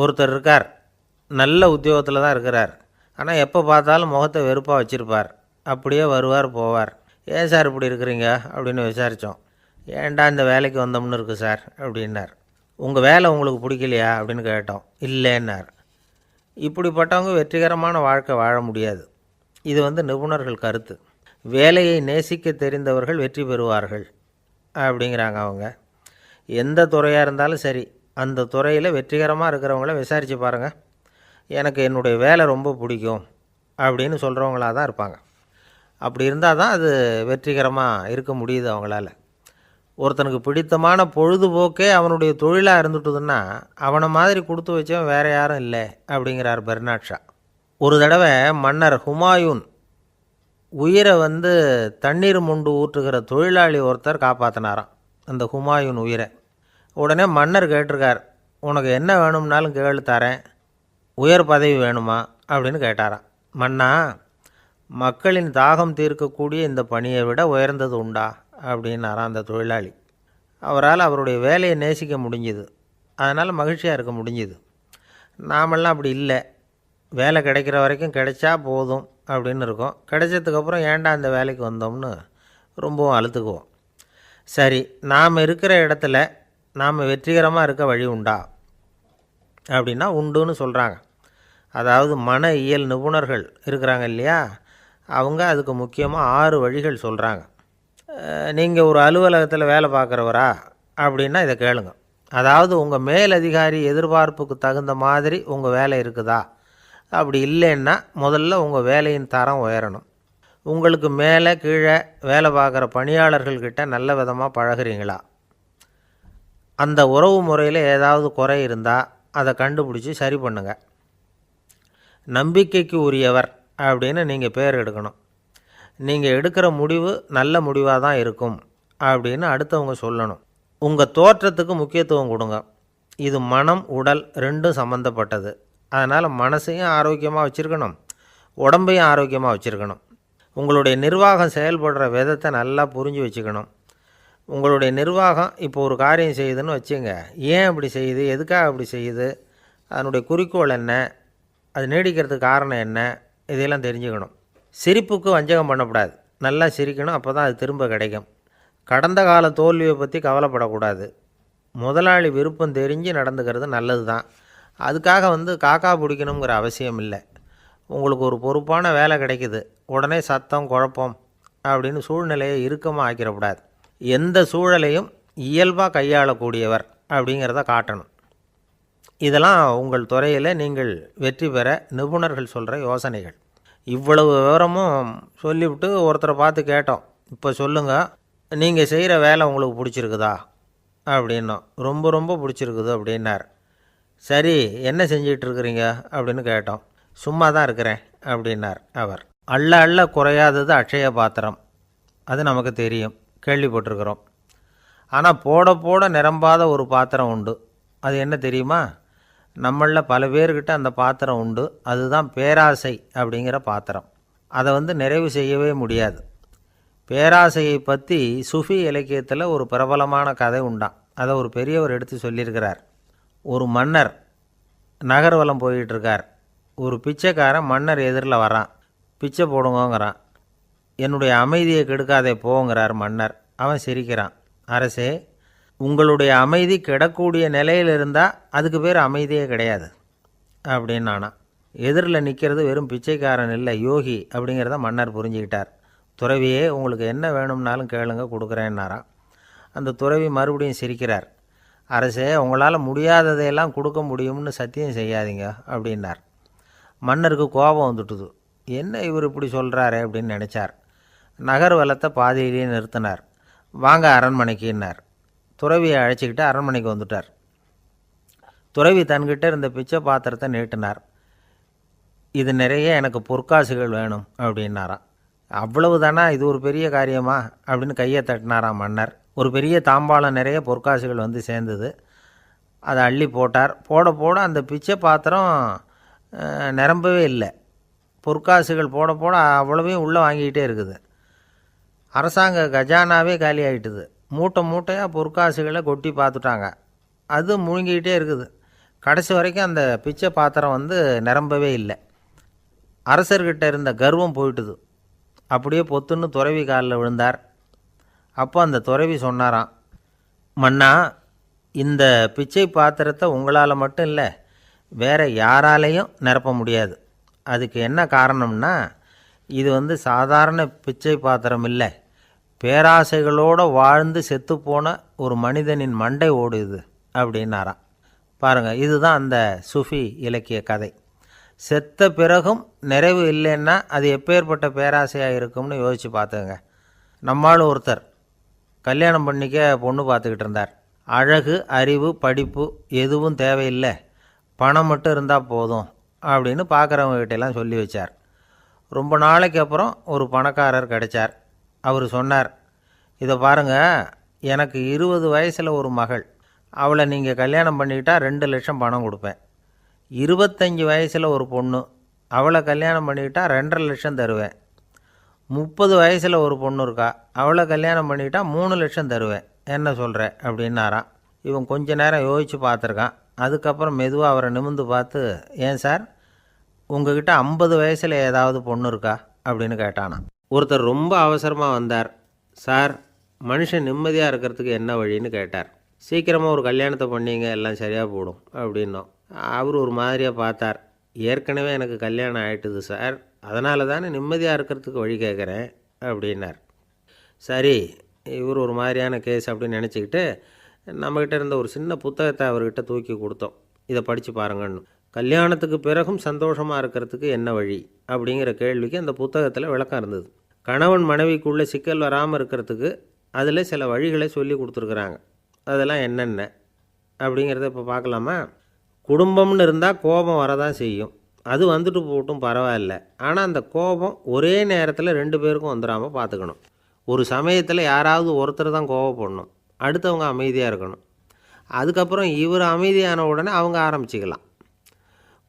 ஒருத்தர் இருக்கார், நல்ல உத்தியோகத்தில் தான் இருக்கிறார். ஆனால் எப்போ பார்த்தாலும் முகத்தை வெறுப்பாக வச்சுருப்பார். அப்படியே வருவார் போவார். ஏன் சார் இப்படி இருக்கிறீங்க அப்படின்னு விசாரித்தோம். ஏன்டா இந்த வேலைக்கு வந்தோம்னு இருக்குது சார் அப்படின்னார். உங்கள் வேலை உங்களுக்கு பிடிக்கலையா அப்படின்னு கேட்டோம். இல்லைன்னார். இப்படிப்பட்டவங்க வெற்றிகரமான வாழ்க்கை வாழ முடியாது. இது நிபுணர்கள் கருத்து. வேலையை நேசிக்க தெரிந்தவர்கள் வெற்றி பெறுவார்கள் அப்படிங்கிறாங்க அவங்க. எந்த துறையாக இருந்தாலும் சரி, அந்த துறையில் வெற்றிகரமாக இருக்கிறவங்கள விசாரித்து பாருங்கள். எனக்கு என்னுடைய வேலை ரொம்ப பிடிக்கும் அப்படின்னு சொல்கிறவங்களாக தான் இருப்பாங்க. அப்படி இருந்தால் தான் அது வெற்றிகரமாக இருக்க முடியுது அவங்களால. ஒருத்தனுக்கு பிடித்தமான பொழுதுபோக்கே அவனுடைய தொழிலாக இருந்துட்டுதுன்னா அவனை மாதிரி கொடுத்து வச்சவன் வேறு யாரும் இல்லை அப்படிங்கிறார் பெர்னாட் ஷா. ஒரு தடவை மன்னர் ஹுமாயூன் உயிரை தண்ணீர் மொண்டு ஊற்றுகிற தொழிலாளி ஒருத்தர் காப்பாற்றினாராம் அந்த ஹுமாயூன் உயிரை. உடனே மன்னர் கேட்டிருக்கார், உனக்கு என்ன வேணும்னாலும் கேளு தரேன், உயர் பதவி வேணுமா அப்படின்னு கேட்டாராம். மன்னா, மக்களின் தாகம் தீர்க்கக்கூடிய இந்த பணியை விட உயர்ந்தது உண்டா அப்படின்னாராம் அந்த தொழிலாளி. அவரால் அவருடைய வேலையை நேசிக்க முடிஞ்சுது, அதனால் மகிழ்ச்சியாக இருக்க முடிஞ்சுது. நாமெல்லாம் அப்படி இல்லை. வேலை கிடைக்கிற வரைக்கும் கிடைச்சா போதும் அப்படின்னு இருக்கோம். கிடைச்சதுக்கப்புறம் ஏன்டா அந்த வேலைக்கு வந்தோம்னு ரொம்பவும் அழுத்துக்குவோம். சரி, நாம் இருக்கிற இடத்துல நாம் வெற்றிகரமாக இருக்க வழி உண்டா அப்படின்னா உண்டுன்னு சொல்கிறாங்க. அதாவது மன இயல் நிபுணர்கள் இருக்கிறாங்க இல்லையா, அவங்க அதுக்கு முக்கியமாக 6 வழிகள் சொல்கிறாங்க. நீங்கள் ஒரு அலுவலகத்தில் வேலை பார்க்குறவரா அப்படின்னா இதை கேளுங்க. அதாவது உங்கள் மேலதிகாரி எதிர்பார்ப்புக்கு தகுந்த மாதிரி உங்கள் வேலை இருக்குதா? அப்படி இல்லைன்னா முதல்ல உங்கள் வேலையின் தரம் உயரணும். உங்களுக்கு மேலே கீழே வேலை பார்க்குற பணியாளர்கள்கிட்ட நல்ல விதமாக பழகிறீங்களா? அந்த உறவு முறையில் ஏதாவது குறை இருந்தால் அதை கண்டுபிடிச்சி சரி பண்ணுங்கள். நம்பிக்கைக்கு உரியவர் அப்படின்னு நீங்கள் பேர் எடுக்கணும். நீங்கள் எடுக்கிற முடிவு நல்ல முடிவாக தான் இருக்கும் அப்படின்னு அடுத்தவங்க சொல்லணும். உங்கள் தோற்றத்துக்கு முக்கியத்துவம் கொடுங்க. இது மனம் உடல் ரெண்டும் சம்மந்தப்பட்டது. அதனால் மனசையும் ஆரோக்கியமாக வச்சுருக்கணும், உடம்பையும் ஆரோக்கியமாக வச்சுருக்கணும். உங்களுடைய நிர்வாகம் செயல்படுற விதத்தை நல்லா புரிஞ்சு வச்சுக்கணும். உங்களுடைய நிர்வாகம் இப்போ ஒரு காரியம் செய்யுதுன்னு வச்சுங்க, ஏன் அப்படி செய்யுது, எதுக்காக அப்படி செய்யுது, அதனுடைய குறிக்கோள் என்ன, அது நீடிக்கிறதுக்கு காரணம் என்ன, இதையெல்லாம் தெரிஞ்சுக்கணும். சிரிப்புக்கு வஞ்சகம் பண்ணக்கூடாது. நல்லா சிரிக்கணும், அப்போ தான் அது திரும்ப கிடைக்கும். கடந்த கால தோல்வியை பற்றி கவலைப்படக்கூடாது. முதலாளி விருப்பம் தெரிஞ்சு நடந்துக்கிறது நல்லது தான். அதுக்காக காக்கா பிடிக்கணுங்கிற அவசியம் இல்லை. உங்களுக்கு ஒரு பொறுப்பான வேலை கிடைக்குது, உடனே சத்தம் குழப்பம் அப்படின்னு சூழ்நிலையை இறுக்கமாக ஆக்கிடக்கூடாது. எந்த சூழலையும் இயல்பாக கையாளக்கூடியவர் அப்படிங்கிறத காட்டணும். இதெல்லாம் உங்கள் துறையில் நீங்கள் வெற்றி பெற நிபுணர்கள் சொல்கிற யோசனைகள். இவ்வளவு விவரமும் சொல்லிவிட்டு ஒருத்தரை பார்த்து கேட்டோம், இப்போ சொல்லுங்கள், நீங்கள் செய்கிற வேலை உங்களுக்கு பிடிச்சிருக்குதா அப்படின்னோம். ரொம்ப ரொம்ப பிடிச்சிருக்குது அப்படின்னார். சரி, என்ன செஞ்சிகிட்ருக்குறீங்க அப்படின்னு கேட்டோம். சும்மா தான் இருக்கிறேன் அப்படின்னார் அவர். அள்ள அள்ள குறையாதது அட்சய பாத்திரம், அது நமக்கு தெரியும், கேள்விப்பட்டிருக்கிறோம். ஆனால் போட போட நிரம்பாத ஒரு பாத்திரம் உண்டு. அது என்ன தெரியுமா? நம்மளில் பல பேர்கிட்ட அந்த பாத்திரம் உண்டு. அதுதான் பேராசை அப்படிங்கிற பாத்திரம். அதை நிறைவு செய்யவே முடியாது. பேராசையை பற்றி சுஃபி இலக்கியத்தில் ஒரு பிரபலமான கதை உண்டாம். அதை ஒரு பெரியவர் எடுத்து சொல்லியிருக்கிறார். ஒரு மன்னர் நகர்வலம் போயிட்டுருக்கார். ஒரு பிச்சைக்காரன் மன்னர் எதிரில் வரான். பிச்சை போடுங்கங்கிறான். என்னுடைய அமைதியை கெடுக்காதே போங்கிறார் மன்னர். அவன் சிரிக்கிறான். அரசே, உங்களுடைய அமைதி கெடக்கூடிய நிலையில் இருந்தால் அதுக்கு பேர் அமைதியே கிடையாது அப்படின்னு ஆனா. எதிரில் நிற்கிறது வெறும் பிச்சைக்காரன் இல்லை, யோகி அப்படிங்கிறத மன்னர் புரிஞ்சுக்கிட்டார். துறவியே, உங்களுக்கு என்ன வேணும்னாலும் கேளுங்க, கொடுக்குறேன்னாராம். அந்த துறவி மறுபடியும் சிரிக்கிறார். அரசே, உங்களால் முடியாததையெல்லாம் கொடுக்க முடியும்னு சத்தியம் செய்யாதீங்க அப்படின்னார். மன்னருக்கு கோபம் வந்துட்டுது. என்ன இவர் இப்படி சொல்கிறாரு அப்படின்னு நினச்சார். நகர்வலத்தை பாதியிலேயே நிறுத்தினார். வாங்க அரண்மனைக்குன்னார். துறவியை அழைச்சிக்கிட்டு அரண்மனைக்கு வந்துட்டார். துறவி தன்கிட்ட இருந்த பிச்சை பாத்திரத்தை நீட்டினார். இது நிறைய எனக்கு பொற்காசுகள் வேணும் அப்படின்னாராம். அவ்வளவு தானா, இது ஒரு பெரிய காரியமா அப்படின்னு கையை தட்டினாராம் மன்னர். ஒரு பெரிய தாம்பாளம் நிறைய பொற்காசுகள் சேர்ந்தது. அதை அள்ளி போட்டார். போட போட அந்த பிச்சை பாத்திரம் நிரம்பவே இல்லை. பொற்காசுகள் போட போட அவ்வளவையும் உள்ளே வாங்கிக்கிட்டே இருக்குது. அரசாங்க கஜானாவே காலி ஆகிட்டுது. மூட்டை மூட்டையாக பொற்காசுகளை கொட்டி பார்த்துட்டாங்க. அது முழுங்கிக்கிட்டே இருக்குது. கடைசி வரைக்கும் அந்த பிச்சை பாத்திரம் வந்து நிரம்பவே இல்லை. அரசர்கிட்ட இருந்த கர்வம் போயிட்டுது. அப்படியே பொத்துன்னு துறவி காலில் விழுந்தார். அப்போ அந்த துறவி சொன்னாராம், மன்னா, இந்த பிச்சை பாத்திரத்தை உங்களால் மட்டும் இல்லை, வேறு யாராலையும் நிரப்ப முடியாது. அதுக்கு என்ன காரணம்னா, இது வந்து சாதாரண பிச்சை பாத்திரம் இல்லை, பேராசைகளோடு வாழ்ந்து செத்துப்போன ஒரு மனிதனின் மண்டை ஓடுது அப்படின்னாராம். பாருங்கள், இதுதான் அந்த சுஃபி இலக்கிய கதை. செத்த பிறகும் நிறைவு இல்லைன்னா அது எப்பேற்பட்ட பேராசையாக இருக்கும்னு யோசித்து பார்த்துங்க. நம்மால் ஒருத்தர் கல்யாணம் பண்ணிக்க பொண்ணு பார்த்துக்கிட்டு இருந்தார். அழகு, அறிவு, படிப்பு எதுவும் தேவையில்லை, பணம் மட்டும் இருந்தால் போதும் அப்படின்னு பார்க்குறவங்ககிட்டெல்லாம் சொல்லி வச்சார். ரொம்ப நாளைக்கு அப்புறம் ஒரு பணக்காரர் கிடைச்சார். அவர் சொன்னார், இதை பாருங்கள், எனக்கு 20 வயசில் ஒரு மகள், அவளை நீங்கள் கல்யாணம் பண்ணிக்கிட்டா 2 லட்சம் பணம் கொடுப்பேன். 25 வயசில் ஒரு பொண்ணு, அவளை கல்யாணம் பண்ணிக்கிட்டா 2.5 லட்சம் தருவேன். 30 வயசில் ஒரு பொண்ணு இருக்கா, அவளை கல்யாணம் பண்ணிக்கிட்டா 3 லட்சம் தருவேன். என்ன சொல்கிற அப்படின்னாராம். இவன் கொஞ்ச நேரம் யோசித்து பார்த்துருக்கான். அதுக்கப்புறம் மெதுவாக அவரை நிமிர்ந்து பார்த்து, ஏன் சார், உங்ககிட்ட 50 வயசில் ஏதாவது பொண்ணு இருக்கா அப்படின்னு கேட்டானான். ஒருத்தர் ரொம்ப அவசரமாக வந்தார். சார், மனுஷன் நிம்மதியாக இருக்கிறதுக்கு என்ன வழின்னு கேட்டார். சீக்கிரமாக ஒரு கல்யாணத்தை பண்ணிங்க, எல்லாம் சரியாக போடும் அப்படின்னோம். அவர் ஒரு மாதிரியாக பார்த்தார். ஏற்கனவே எனக்கு கல்யாணம் ஆகிட்டுது சார், அதனால தானே நிம்மதியாக இருக்கிறதுக்கு வழி கேட்குறேன் அப்படின்னார். சரி, இவர் ஒரு மாதிரியான கேஸ் அப்படின்னு நினச்சிக்கிட்டு நம்மக்கிட்ட இருந்த ஒரு சின்ன புத்தகத்தை அவர்கிட்ட தூக்கி கொடுத்தோம். இதை படித்து பாருங்கன்னு. கல்யாணத்துக்கு பிறகும் சந்தோஷமாக இருக்கிறதுக்கு என்ன வழி அப்படிங்கிற கேள்விக்கு அந்த புத்தகத்தில் விளக்கம் இருந்தது. கணவன் மனைவிக்குள்ளே சிக்கல் வராமல் இருக்கிறதுக்கு அதில் சில வழிகளை சொல்லி கொடுத்துருக்குறாங்க. அதெல்லாம் என்னென்ன அப்படிங்கிறத இப்போ பார்க்கலாமா? குடும்பம்னு இருந்தால் கோபம் வரதான் செய்யும், அது வந்துட்டு போட்டும் பரவாயில்ல. ஆனால் அந்த கோபம் ஒரே நேரத்தில் 2 பேருக்கும் வந்துடாமல் பார்த்துக்கணும். ஒரு சமயத்தில் யாராவது ஒருத்தர் தான் கோபப்படணும், அடுத்தவங்க அமைதியாக இருக்கணும். அதுக்கப்புறம் இவர் அமைதியான உடனே அவங்க ஆரம்பிச்சிக்கலாம்.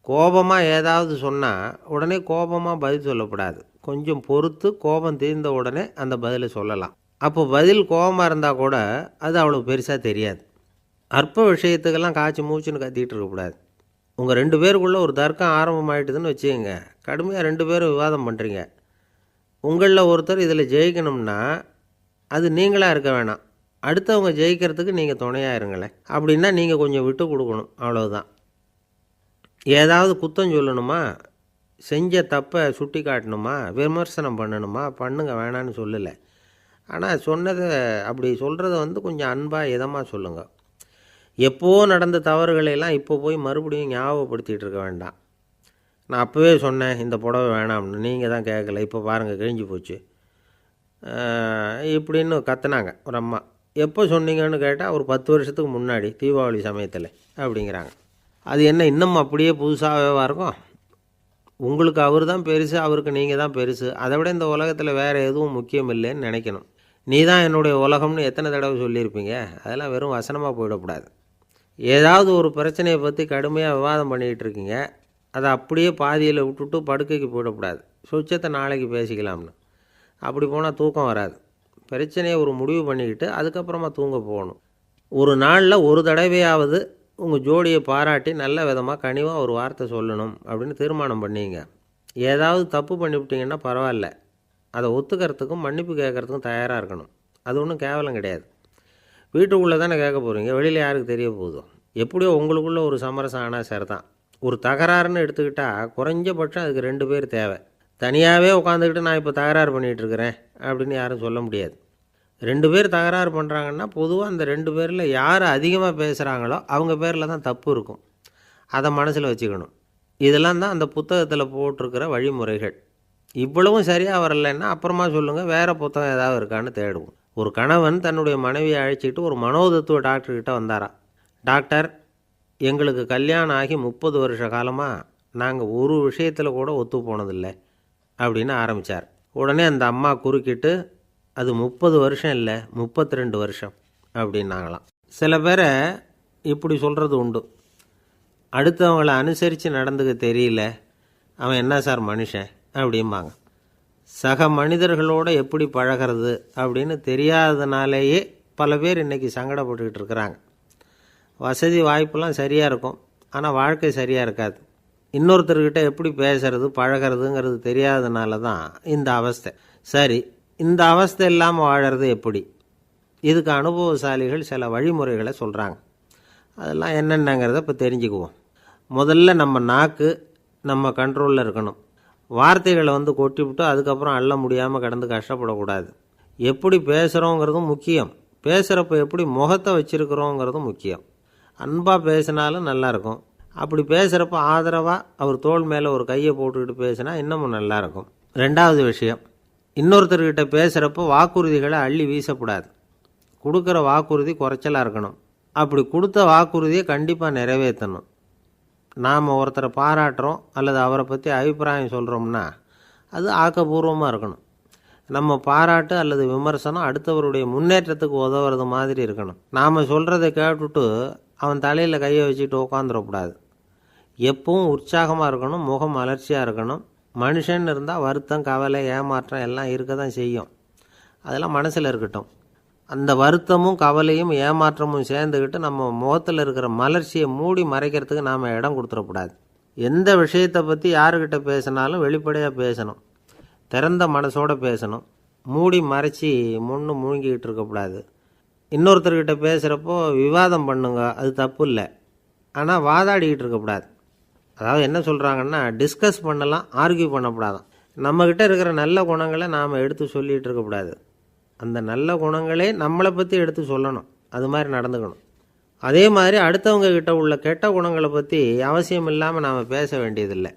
கோபமாக ஏதாவது சொன்னால் உடனே கோபமாக பதில் சொல்லக்கூடாது. கொஞ்சம் பொறுத்து கோபம் தீர்ந்த உடனே அந்த பதிலை சொல்லலாம். அப்போ பதில் கோபமாக இருந்தால் கூட அது அவ்வளோ பெருசாக தெரியாது. அற்ப விஷயத்துக்கெல்லாம் காய்ச்சி மூச்சுன்னு கத்திக்கிட்டு இருக்கக்கூடாது. உங்கள் 2 பேருக்குள்ளே ஒரு தர்க்கம் ஆரம்பமாயிட்டுதுன்னு வச்சுக்கோங்க. கடுமையாக 2 பேரும் விவாதம் பண்ணுறீங்க. உங்களில் ஒருத்தர் இதில் ஜெயிக்கணும்னா அது நீங்களாக இருக்க வேணாம், அடுத்தவங்க ஜெயிக்கிறதுக்கு நீங்கள் துணையாக இருங்களேன். அப்படின்னா நீங்கள் கொஞ்சம் விட்டு கொடுக்கணும், அவ்வளவுதான். ஏதாவது குத்தம் சொல்லணுமா, செஞ்ச தப்பை சுட்டி காட்டணுமா, விமர்சனம் பண்ணணுமா, பண்ணுங்க, வேணான்னு சொல்லலை. ஆனால் சொன்னதை அப்படி சொல்கிறத வந்து கொஞ்சம் அன்பாக இதமாக சொல்லுங்கள். எப்போது நடந்த தவறுகளையெல்லாம் இப்போ போய் மறுபடியும் ஞாபகப்படுத்திகிட்டு இருக்க வேண்டாம். நான் அப்போவே சொன்னேன் இந்த புடவை வேணாம்னு, நீங்கள் தான் கேட்கல, இப்போ பாருங்கள் கிழிஞ்சு போச்சு இப்படின்னு கத்துனாங்க ஒரு அம்மா. எப்போ சொன்னீங்கன்னு கேட்டால் ஒரு 10 வருஷத்துக்கு முன்னாடி தீபாவளி சமயத்தில் அப்படிங்கிறாங்க. அது என்ன இன்னும் அப்படியே புதுசாகவே இருக்கும்? உங்களுக்கு அவர் தான் பெருசு, அவருக்கு நீங்கள் தான் பெருசு. அதை விட இந்த உலகத்தில் வேறு எதுவும் முக்கியம் இல்லைன்னு நினைக்கணும். நீ தான் என்னுடைய உலகம்னு எத்தனை தடவை சொல்லியிருப்பீங்க? அதெல்லாம் வெறும் வசனமாக போயிடக்கூடாது. ஏதாவது ஒரு பிரச்சனையை பற்றி கடுமையாக விவாதம் பண்ணிக்கிட்டு இருக்கீங்க, அதை அப்படியே பாதியில் விட்டுட்டு படுக்கைக்கு போயிடக்கூடாது. சுச்சத்தை நாளைக்கு பேசிக்கலாம்னு. அப்படி போனால் தூக்கம் வராது. பிரச்சனையை ஒரு முடிவு பண்ணிக்கிட்டு அதுக்கப்புறமா தூங்க போகணும். ஒரு நாளில் ஒரு தடவையாவது உங்கள் ஜோடியை பாராட்டி நல்ல விதமாக கனிவாக ஒரு வார்த்தை சொல்லணும் அப்படின்னு தீர்மானம் பண்ணிங்க. ஏதாவது தப்பு பண்ணிவிட்டீங்கன்னா பரவாயில்ல, அதை ஒத்துக்கிறதுக்கும் மன்னிப்பு கேட்குறதுக்கும் தயாராக இருக்கணும். அது ஒன்றும் கேவலம் கிடையாது. வீட்டுக்குள்ளே தானே கேட்க போகிறீங்க, வெளியில் யாருக்கு தெரிய போதும்? எப்படியோ உங்களுக்குள்ளே ஒரு சமரசம் ஆனால் சரிதான். ஒரு தகராறுன்னு எடுத்துக்கிட்டால் குறைஞ்சபட்சம் அதுக்கு 2 பேர் தேவை. தனியாகவே உட்காந்துக்கிட்டு நான் இப்போ தகராறு பண்ணிகிட்டு இருக்கிறேன் அப்படின்னு யாரும் சொல்ல முடியாது. 2 பேர் தகராறு பண்ணுறாங்கன்னா பொதுவாக அந்த 2 பேரில் யார் அதிகமாக பேசுகிறாங்களோ அவங்க பேரில் தான் தப்பு இருக்கும். அதை மனசில் வச்சுக்கணும். இதெல்லாம் தான் அந்த புத்தகத்தில் போட்டிருக்கிற வழிமுறைகள். இவ்வளவும் சரியாக வரலைன்னா அப்புறமா சொல்லுங்கள், வேறு புத்தகம் ஏதாவது இருக்கான்னு தேடுவோம். ஒரு கணவன் தன்னுடைய மனைவியை அழைச்சிட்டு ஒரு மனோதத்துவ டாக்டர்கிட்ட வந்தாராம். டாக்டர், எங்களுக்கு கல்யாணம் ஆகி 30 வருஷ காலமாக நாங்கள் ஒரு விஷயத்தில் கூட ஒத்து போனதில்லை அப்படின்னு ஆரம்பித்தார். உடனே அந்த அம்மா குறுக்கிட்டு, அது 30 வருஷம் இல்லை 32 வருஷம் அப்படின்னாங்களாம். சில பேரை இப்படி சொல்கிறது உண்டு. அடுத்தவங்களை அனுசரித்து நடந்துக்க தெரியல, அவன் என்ன சார் மனுஷன் அப்படிம்பாங்க. சக மனிதர்களோடு எப்படி பழகிறது அப்படின்னு தெரியாததுனாலேயே பல பேர் இன்றைக்கி சங்கடப்பட்டுக்கிட்டு இருக்கிறாங்க. வசதி வாய்ப்பெல்லாம் சரியாக இருக்கும், ஆனால் வாழ்க்கை சரியாக இருக்காது. இன்னொருத்தர்கிட்ட எப்படி பேசுறது பழகிறதுங்கிறது தெரியாததுனால தான் இந்த அவஸ்தை. சரி, இந்த அவஸ்தை இல்லாமல் வாழறது எப்படி? இதுக்கு அனுபவசாலிகள் சில வழிமுறைகளை சொல்கிறாங்க. அதெல்லாம் என்னென்னங்கிறத இப்போ தெரிஞ்சுக்குவோம். முதல்ல நம்ம நாக்கு நம்ம கண்ட்ரோலில் இருக்கணும். வார்த்தைகளை கொட்டிவிட்டு அதுக்கப்புறம் அள்ள முடியாமல் கிடந்து கஷ்டப்படக்கூடாது. எப்படி பேசுகிறோங்கிறதும் முக்கியம். பேசுகிறப்ப எப்படி முகத்தை வச்சுருக்கிறோங்கிறதும் முக்கியம். அன்பாக பேசினாலும் நல்லாயிருக்கும். அப்படி பேசுகிறப்ப ஆதரவாக அவர் தோள் மேலே ஒரு கையை போட்டுக்கிட்டு பேசினா இன்னமும் நல்லாயிருக்கும். ரெண்டாவது விஷயம், இன்னொருத்தர்கிட்ட பேசுகிறப்போ வாக்குறுதிகளை அள்ளி வீசக்கூடாது. கொடுக்குற வாக்குறுதி குறைச்சலாக இருக்கணும். அப்படி கொடுத்த வாக்குறுதியை கண்டிப்பாக நிறைவேற்றணும். நாம் ஒருத்தரை பாராட்டுறோம் அல்லது அவரை பற்றி அபிப்பிராயம் சொல்கிறோம்னா அது ஆக்கப்பூர்வமாக இருக்கணும். நம்ம பாராட்டு அல்லது விமர்சனம் அடுத்தவருடைய முன்னேற்றத்துக்கு உதவுறது மாதிரி இருக்கணும். நாம் சொல்கிறத கேட்டுட்டு அவன் தலையில் கையை வச்சுட்டு உட்காந்துடக்கூடாது. எப்பவும் உற்சாகமாக இருக்கணும், முகம் மலர்ச்சியாக இருக்கணும். மனுஷன் இருந்தால் வருத்தம், கவலை, ஏமாற்றம் எல்லாம் இருக்க தான் செய்யும். அதெல்லாம் மனசில் இருக்கட்டும். அந்த வருத்தமும் கவலையும் ஏமாற்றமும் சேர்ந்துக்கிட்டு நம்ம முகத்தில் இருக்கிற மலர்ச்சியை மூடி மறைக்கிறதுக்கு நாம் இடம் கொடுத்துடக்கூடாது. எந்த விஷயத்தை பற்றி யாருக்கிட்ட பேசினாலும் வெளிப்படையாக பேசணும். திறந்த மனசோடு பேசணும். மூடி மறைச்சி முழுங்கிக்கிட்டு இருக்கக்கூடாது. இன்னொருத்தர்கிட்ட பேசுகிறப்போ விவாதம் பண்ணுங்க, அது தப்பு இல்லை. ஆனால் வாதாடிக்கிட்டு இருக்கக்கூடாது. அதாவது என்ன சொல்கிறாங்கன்னா, டிஸ்கஸ் பண்ணலாம், ஆர்கியூ பண்ணக்கூடாதான். நம்மக்கிட்ட இருக்கிற நல்ல குணங்களை நாம் எடுத்து சொல்லிகிட்டு இருக்கக்கூடாது. அந்த நல்ல குணங்களே நம்மளை பற்றி எடுத்து சொல்லணும். அது மாதிரி நடந்துக்கணும். அதே மாதிரி அடுத்தவங்க கிட்ட உள்ள கெட்ட குணங்களை பற்றி அவசியம் இல்லாமல் நாம் பேச வேண்டியதில்லை.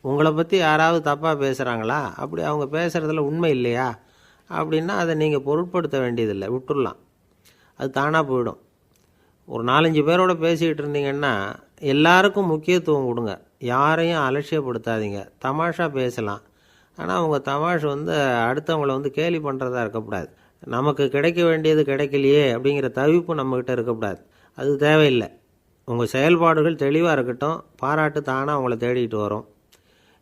உங்களை பற்றி யாராவது தப்பாக பேசுகிறாங்களா, அப்படி அவங்க பேசுகிறதுல உண்மை இல்லையா அப்படின்னா அதை நீங்கள் பொருட்படுத்த வேண்டியதில்லை, விட்டுடலாம். அது தானாக போயிடும். ஒரு 4-5 பேரோட பேசிக்கிட்டு இருந்தீங்கன்னா எல்லாருக்கும் முக்கியத்துவம் கொடுங்க. யாரையும் அலட்சியப்படுத்தாதீங்க. தமாஷா பேசலாம். ஆனால் அவங்க தமாஷ் அடுத்தவங்களை கேலி பண்ணுறதா இருக்கக்கூடாது. நமக்கு கிடைக்க வேண்டியது கிடைக்கலையே அப்படிங்கிற தவிப்பு நம்மக்கிட்ட இருக்கக்கூடாது. அது தேவையில்லை. உங்கள் செயல்பாடுகள் தெளிவாக இருக்கட்டும். பாராட்டு தானாக அவங்கள தேடிட்டு வரும்.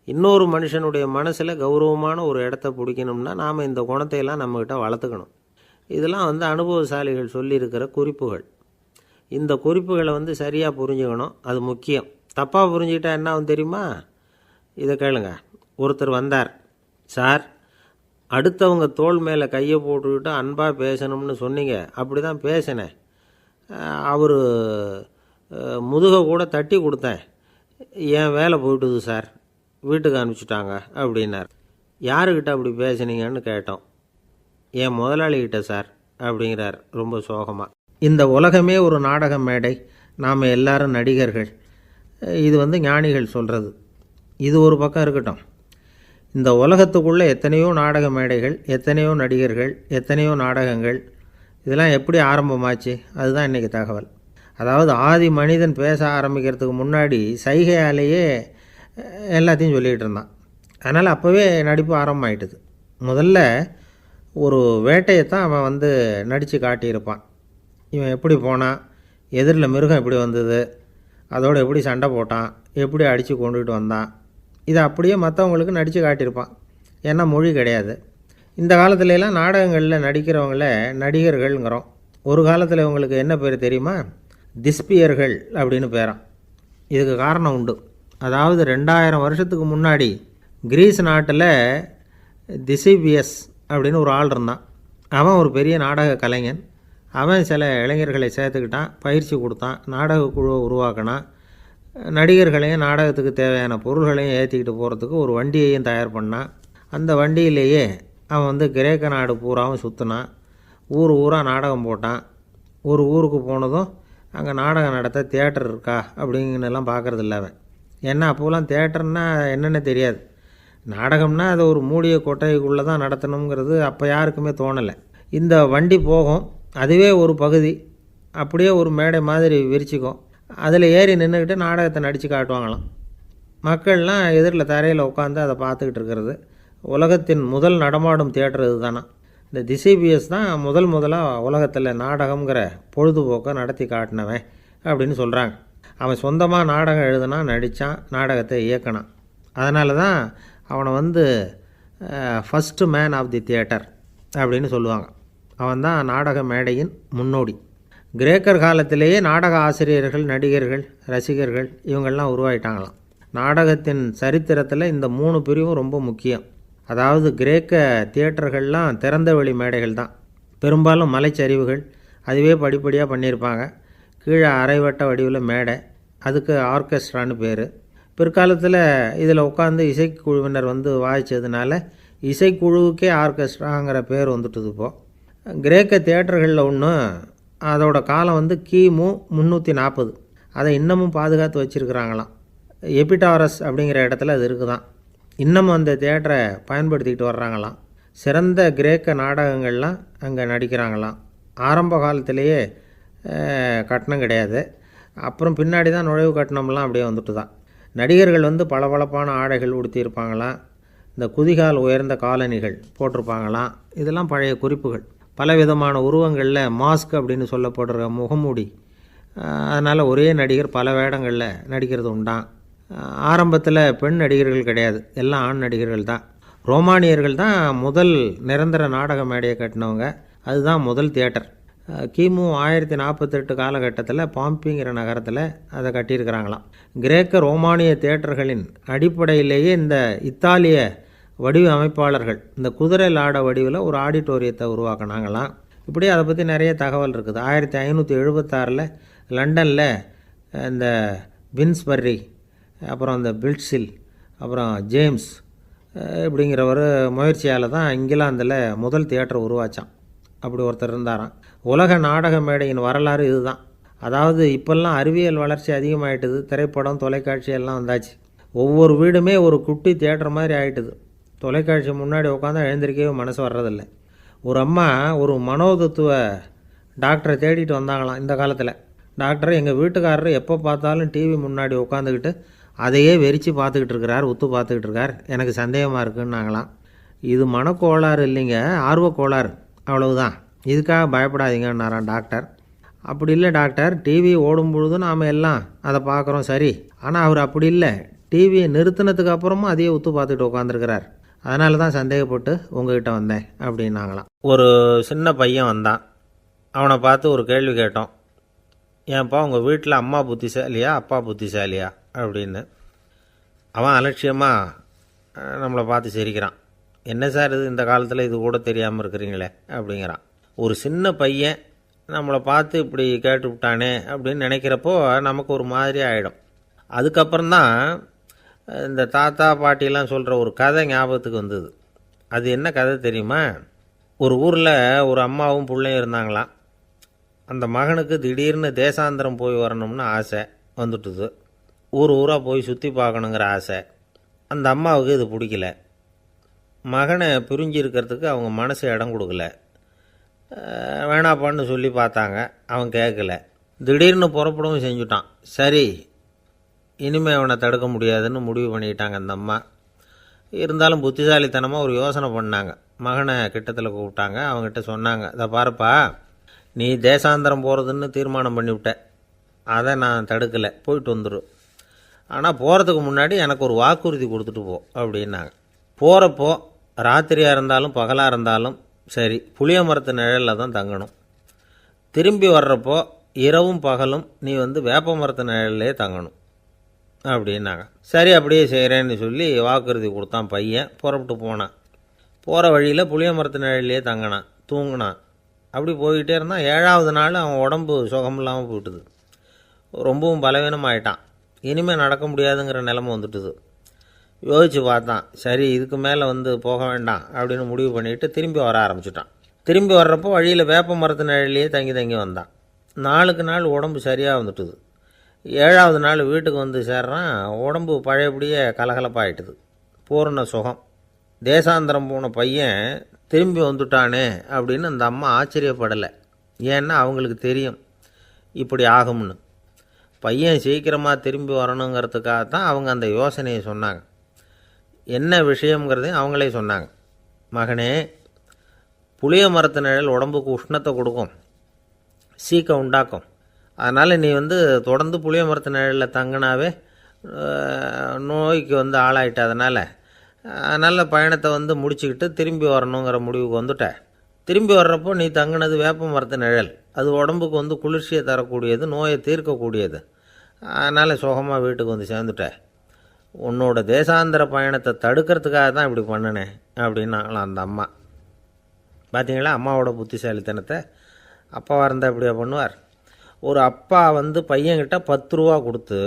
இன்னொரு மனுஷனுடைய மனசில் கௌரவமான ஒரு இடத்த பிடிக்கணும்னா நாம் இந்த குணத்தையெல்லாம் நம்மக்கிட்ட வளர்த்துக்கணும். இதெல்லாம் அனுபவசாலிகள் சொல்லியிருக்கிற குறிப்புகள். இந்த குறிப்புகளை சரியாக புரிஞ்சுக்கணும். அது முக்கியம். தப்பாக புரிஞ்சுக்கிட்டா என்ன ஆகும் தெரியுமா? இதை கேளுங்க. ஒருத்தர் வந்தார். சார், அடுத்தவங்க தோள் மேலே கையை போட்டுக்கிட்டு அன்பாக பேசணும்னு சொன்னீங்க. அப்படி தான் பேசினேன். அவர் முதுகை கூட தட்டி கொடுத்தேன். என் வேலை போயிட்டுது சார், வீட்டுக்கு அனுப்பிச்சிட்டாங்க அப்படின்னார். யாருக்கிட்ட அப்படி பேசுனீங்கன்னு கேட்டோம். என் முதலாளிகிட்ட சார் அப்படிங்கிறார் ரொம்ப சோகமாக. இந்த உலகமே ஒரு நாடக மேடை. நாம் எல்லாரும் நடிகர்கள். இது ஞானிகள் சொல்கிறது. இது ஒரு பக்கம் இருக்கட்டும். இந்த உலகத்துக்குள்ளே எத்தனையோ நாடக மேடைகள், எத்தனையோ நடிகர்கள், எத்தனையோ நாடகங்கள். இதெல்லாம் எப்படி ஆரம்பமாச்சு? அதுதான் இன்றைக்கி தகவல். அதாவது ஆதி மனிதன் பேச ஆரம்பிக்கிறதுக்கு முன்னாடி சைகையாலேயே எல்லாத்தையும் சொல்லிகிட்டு இருந்தான். அதனால் அப்போவே நடிப்பு ஆரம்பமாயிட்டுது. முதல்ல ஒரு வேட்டையைத்தான் அவன் நடித்து காட்டியிருப்பான். இவன் எப்படி போனான், எதிரில் மிருகம் எப்படி வந்தது, அதோடு எப்படி சண்டை போட்டான், எப்படி அடித்து கொண்டுகிட்டு வந்தான். இதை அப்படியே மற்றவங்களுக்கு நடித்து காட்டியிருப்பான். ஏன்னா மொழி கிடையாது. இந்த காலத்துலலாம் நாடகங்களில் நடிக்கிறவங்கள நடிகர்கள்ங்கிறோம். ஒரு காலத்தில் இவங்களுக்கு என்ன பேர் தெரியுமா? திஸ்பியர்கள் அப்படின்னு பேரான். இதுக்கு காரணம் உண்டு. அதாவது 2000 வருஷத்துக்கு முன்னாடி கிரீஸ் நாட்டில் திசிபியஸ் அப்படின்னு ஒரு ஆள் இருந்தான். அவன் ஒரு பெரிய நாடக கலைஞன். அவன் சில இளைஞர்களை சேர்த்துக்கிட்டான், பயிற்சி கொடுத்தான், நாடக குழுவை உருவாக்கினான். நடிகர்களையும் நாடகத்துக்கு தேவையான பொருள்களையும் ஏற்றிக்கிட்டு போகிறதுக்கு ஒரு வண்டியையும் தயார் பண்ணான். அந்த வண்டியிலேயே அவன் கிரேக்க நாடு பூராவும் சுற்றினான். ஊர் ஊராக நாடகம் போட்டான். ஒரு ஊருக்கு போனதும் அங்கே நாடகம் நடத்த தியேட்டர் இருக்கா அப்படிங்கன்னெல்லாம் பார்க்குறதில்ல அவன். ஏன்னா அப்போலாம் தியேட்டர்னா என்னென்ன தெரியாது. நாடகம்னா அதை ஒரு மூடிய கொட்டைக்குள்ளே தான் நடத்தணுங்கிறது அப்போ யாருக்குமே தோணலை. இந்த வண்டி போகும், அதுவே ஒரு பகுதி அப்படியே ஒரு மேடை மாதிரி விரிச்சிக்கும். அதில் ஏறி நின்றுக்கிட்டு நாடகத்தை நடித்து காட்டுவாங்களாம். மக்கள்லாம் எதிரில் தரையில் உட்காந்து அதை பார்த்துக்கிட்டு இருக்கிறது. உலகத்தின் முதல் நடமாடும் தியேட்டர் இது தானே. இந்த திசிபிஎஸ் தான் முதலாக உலகத்தில் நாடகங்கிற பொழுதுபோக்கை நடத்தி காட்டினவன் அப்படின்னு சொல்கிறாங்க. அவன் சொந்தமாக நாடகம் எழுதுனான், நடித்தான், நாடகத்தை இயக்கினான். அதனால தான் அவனை first man of the theatre அப்படின்னு சொல்லுவாங்க. அவன் தான் நாடக மேடையின் முன்னோடி. கிரேக்கர் காலத்திலேயே நாடக ஆசிரியர்கள், நடிகர்கள், ரசிகர்கள் இவங்கெல்லாம் உருவாயிட்டாங்களாம். நாடகத்தின் சரித்திரத்தில் இந்த 3 பிரிவும் ரொம்ப முக்கியம். அதாவது கிரேக்க தியேட்டர்கள்லாம் திறந்த வெளி மேடைகள் தான். பெரும்பாலும் மலைச்சரிவுகள், அதுவே படிப்படியாக பண்ணியிருப்பாங்க. கீழே அரைவட்ட வடிவில் மேடை, அதுக்கு ஆர்கெஸ்ட்ரான்னு பேர். பிற்காலத்தில் இதில் உட்காந்து இசைக்குழுவினர் வாய்ச்சதுனால இசைக்குழுவுக்கே ஆர்கெஸ்ட்ராங்கிற பேர் வந்துட்டுது. இப்போது கிரேக்க தியேட்டர்களில் ஒன்று, அதோட காலம் கிமு 340. அதை இன்னமும் பாதுகாத்து வச்சுருக்கிறாங்களாம். எபிடாரஸ் அப்படிங்கிற இடத்துல அது இருக்குதான். இன்னமும் அந்த தியேட்டரை பயன்படுத்திக்கிட்டு வர்றாங்களாம். சிறந்த கிரேக்க நாடகங்கள்லாம் அங்கே நடிக்கிறாங்களாம். ஆரம்ப காலத்திலேயே கட்டணம் கிடையாது. அப்புறம் பின்னாடி தான் நுழைவு கட்டணம்லாம் அப்படியே வந்துட்டு தான். நடிகர்கள் பளபளப்பான ஆடைகள் உடுத்தியிருப்பாங்களாம். இந்த குதிகால் உயர்ந்த காலணிகள் போட்டிருப்பாங்களாம். இதெல்லாம் பழைய குறிப்புகள். பலவிதமான உருவங்களில் மாஸ்க் அப்படின்னு சொல்லப்படுற முகமூடி. அதனால் ஒரே நடிகர் பல வேடங்களில் நடிக்கிறது உண்டான். ஆரம்பத்தில் பெண் நடிகர்கள் கிடையாது, எல்லாம் ஆண் நடிகர்கள் தான். ரோமானியர்கள் தான் முதல் நிரந்தர நாடக மேடையை கட்டினவங்க. அதுதான் முதல் தியேட்டர். கிமு 1048 காலகட்டத்தில் பாம்பிங்கிற நகரத்தில் அதை கட்டியிருக்கிறாங்களாம். கிரேக்க ரோமானிய தியேட்டர்களின் அடிப்படையிலேயே இந்த இத்தாலிய வடிவ அமைப்பாளர்கள் இந்த குதிரை லாட வடிவில் ஒரு ஆடிட்டோரியத்தை உருவாக்கினாங்களாம். இப்படி அதை பற்றி நிறைய தகவல் இருக்குது. 1576 லண்டனில் இந்த பின்ஸ்பர்ரி, அப்புறம் இந்த பில்ட்ஸில், அப்புறம் ஜேம்ஸ் இப்படிங்கிற ஒரு முயற்சியால் தான் இங்கிலாந்தில் முதல் தியேட்டர் உருவாச்சான். அப்படி ஒருத்தர் இருந்தாராம். உலக நாடக மேடையின் வரலாறு இதுதான். அதாவது இப்போல்லாம் அறிவியல் வளர்ச்சி அதிகமாகிட்டுது. திரைப்படம், தொலைக்காட்சி எல்லாம் வந்தாச்சு. ஒவ்வொரு வீடுமே ஒரு குட்டி தியேட்டர் மாதிரி ஆகிட்டுது. தொலைக்காட்சி முன்னாடி உட்காந்து எழுந்திருக்கவே மனசு வர்றதில்லை. ஒரு அம்மா ஒரு மனோதத்துவ டாக்டரை தேடிட்டு வந்தாங்களாம் இந்த காலத்தில். டாக்டர், எங்கள் வீட்டுக்காரர் எப்போ பார்த்தாலும் டிவி முன்னாடி உட்காந்துக்கிட்டு அதையே வெறிச்சு பார்த்துக்கிட்டு இருக்கிறார், உத்து பார்த்துக்கிட்டு இருக்கார், எனக்கு சந்தேகமாக இருக்குன்னாங்களாம். இது மனக்கோளாறு இல்லைங்க, ஆர்வக்கோளாறு, அவ்வளவுதான், இதுக்காக பயப்படாதீங்கன்னாராம் டாக்டர். அப்படி இல்லை டாக்டர், டிவி ஓடும் பொழுது நாம் எல்லாம் அதை பார்க்குறோம் சரி, ஆனால் அவர் அப்படி இல்லை, டிவியை நிறுத்தினதுக்கு அப்புறமும் அதையே உத்து பார்த்துக்கிட்டு உட்காந்துருக்கிறார், அதனால தான் சந்தேகப்பட்டு உங்ககிட்ட வந்தேன் அப்படின்னாங்களாம். ஒரு சின்ன பையன் வந்தான். அவனை பார்த்து ஒரு கேள்வி கேட்டோம். ஏன்ப்பா உங்கள் வீட்டில் அம்மா புத்திசாலியா அப்பா புத்திசாலியா அப்படின்னு. அவன் அலட்சியமாக நம்மளை பார்த்து சிரிக்கிறான். என்ன சார் இது, இந்த காலத்தில் இது கூட தெரியாமல் இருக்கிறீங்களே அப்படிங்கிறான். ஒரு சின்ன பையன் நம்மளை பார்த்து இப்படி கேட்டு விட்டானே அப்படின்னு நினைக்கிறப்போ நமக்கு ஒரு மாதிரி ஆகிடும். அதுக்கப்புறம்தான் இந்த தாத்தா பாட்டிலாம் சொல்கிற ஒரு கதை ஞாபகத்துக்கு வந்தது. அது என்ன கதை தெரியுமா? ஒரு ஊரில் ஒரு அம்மாவும் பிள்ளையும் இருந்தாங்களாம். அந்த மகனுக்கு திடீர்னு தேசாந்திரம் போய் வரணும்னு ஆசை வந்துட்டுது. ஊராக போய் சுற்றி பார்க்கணுங்கிற ஆசை. அந்த அம்மாவுக்கு இது பிடிக்கல. மகனை பிரிஞ்சு இருக்கிறதுக்கு அவங்க மனசு இடம் கொடுக்கல. வேணாப்பான்னு சொல்லி பார்த்தாங்க, அவன் கேட்கல. திடீர்னு புறப்படவும் செஞ்சுட்டான். சரி, இனிமேல் அவனை தடுக்க முடியாதுன்னு முடிவு பண்ணிக்கிட்டாங்க அந்த அம்மா. இருந்தாலும் புத்திசாலித்தனமாக ஒரு யோசனை பண்ணாங்க. மகனை கிட்டத்தில் கூப்பிட்டாங்க. அவங்ககிட்ட சொன்னாங்க, இதை பாருப்பா, நீ தேசாந்திரம் போகிறதுன்னு தீர்மானம் பண்ணிவிட்ட, அதை நான் தடுக்கலை, போயிட்டு வந்துடும். ஆனால் போகிறதுக்கு முன்னாடி எனக்கு ஒரு வாக்குறுதி கொடுத்துட்டு போ அப்படின்னாங்க. போகிறப்போ ராத்திரியாக இருந்தாலும் பகலாக இருந்தாலும் சரி, புளிய மரத்து நிழலில் தான் தங்கணும். திரும்பி வர்றப்போ இரவும் பகலும் நீ வேப்ப மரத்து நிழல்லே தங்கணும் அப்படின்னாங்க. சரி, அப்படியே செய்கிறேன்னு சொல்லி வாக்குறுதி கொடுத்தான் பையன். புறப்பட்டு போனான். போகிற வழியில் புளிய மரத்து நிழல்லே தங்கினான், தூங்கினான். அப்படி போய்கிட்டே இருந்தான். 7ஆவது நாள் அவன் உடம்பு சுகமில்லாமல் போயிட்டுது. ரொம்பவும் பலவீனமாயிட்டான். இனிமேல் நடக்க முடியாதுங்கிற நிலைமை வந்துட்டுது. யோசித்து பார்த்தான். சரி, இதுக்கு மேலே போக வேண்டாம் அப்படின்னு முடிவு பண்ணிவிட்டு திரும்பி வர ஆரம்பிச்சிட்டான். திரும்பி வர்றப்போ வழியில் வேப்ப மரத்து நிழல்லையே தங்கி வந்தான். நாளுக்கு நாள் உடம்பு சரியாக வந்துட்டுது. 7ஆவது நாள் வீட்டுக்கு சேர்றான். உடம்பு பழையபடியே கலகலப்பாயிட்டுது. பூர்ண சுகம். தேசாந்திரம் போன பையன் திரும்பி வந்துட்டானே அப்படின்னு அந்த அம்மா ஆச்சரியப்படலை. ஏன்னா அவங்களுக்கு தெரியும் இப்படி ஆகும்னு. பையன் சீக்கிரமாக திரும்பி வரணுங்கிறதுக்காகத்தான் அவங்க அந்த யோசனையை சொன்னாங்க. என்ன விஷயங்கிறதையும் அவங்களே சொன்னாங்க. மகனே, புளிய மரத்து நிழல் உடம்புக்கு உஷ்ணத்தை கொடுக்கும், சீக்கம் உண்டாக்கும். அதனால் நீ தொடர்ந்து புளிய மரத்து நிழலில் தங்கினாவே நோய்க்கு ஆளாயிட்ட. அதனால் பயணத்தை முடிச்சுக்கிட்டு திரும்பி வரணுங்கிற முடிவுக்கு வந்துட்ட. திரும்பி வர்றப்போ நீ தங்கினது வேப்ப மரத்து நிழல். அது உடம்புக்கு வந்து குளிர்ச்சியை தரக்கூடியது, நோயை தீர்க்கக்கூடியது. அதனால் சுகமாக வீட்டுக்கு வந்து சேர்ந்துட்டேன். உன்னோட தேசாந்திர பயணத்தை தடுக்கிறதுக்காக தான் இப்படி பண்ணினேன் அப்படின்னாங்களாம் அந்த அம்மா. பார்த்தீங்களா அம்மாவோட புத்திசாலித்தனத்தை? அப்பாவாக இருந்தால் இப்படியா பண்ணுவார்? ஒரு அப்பா வந்து பையன்கிட்ட 10 ரூபா கொடுத்து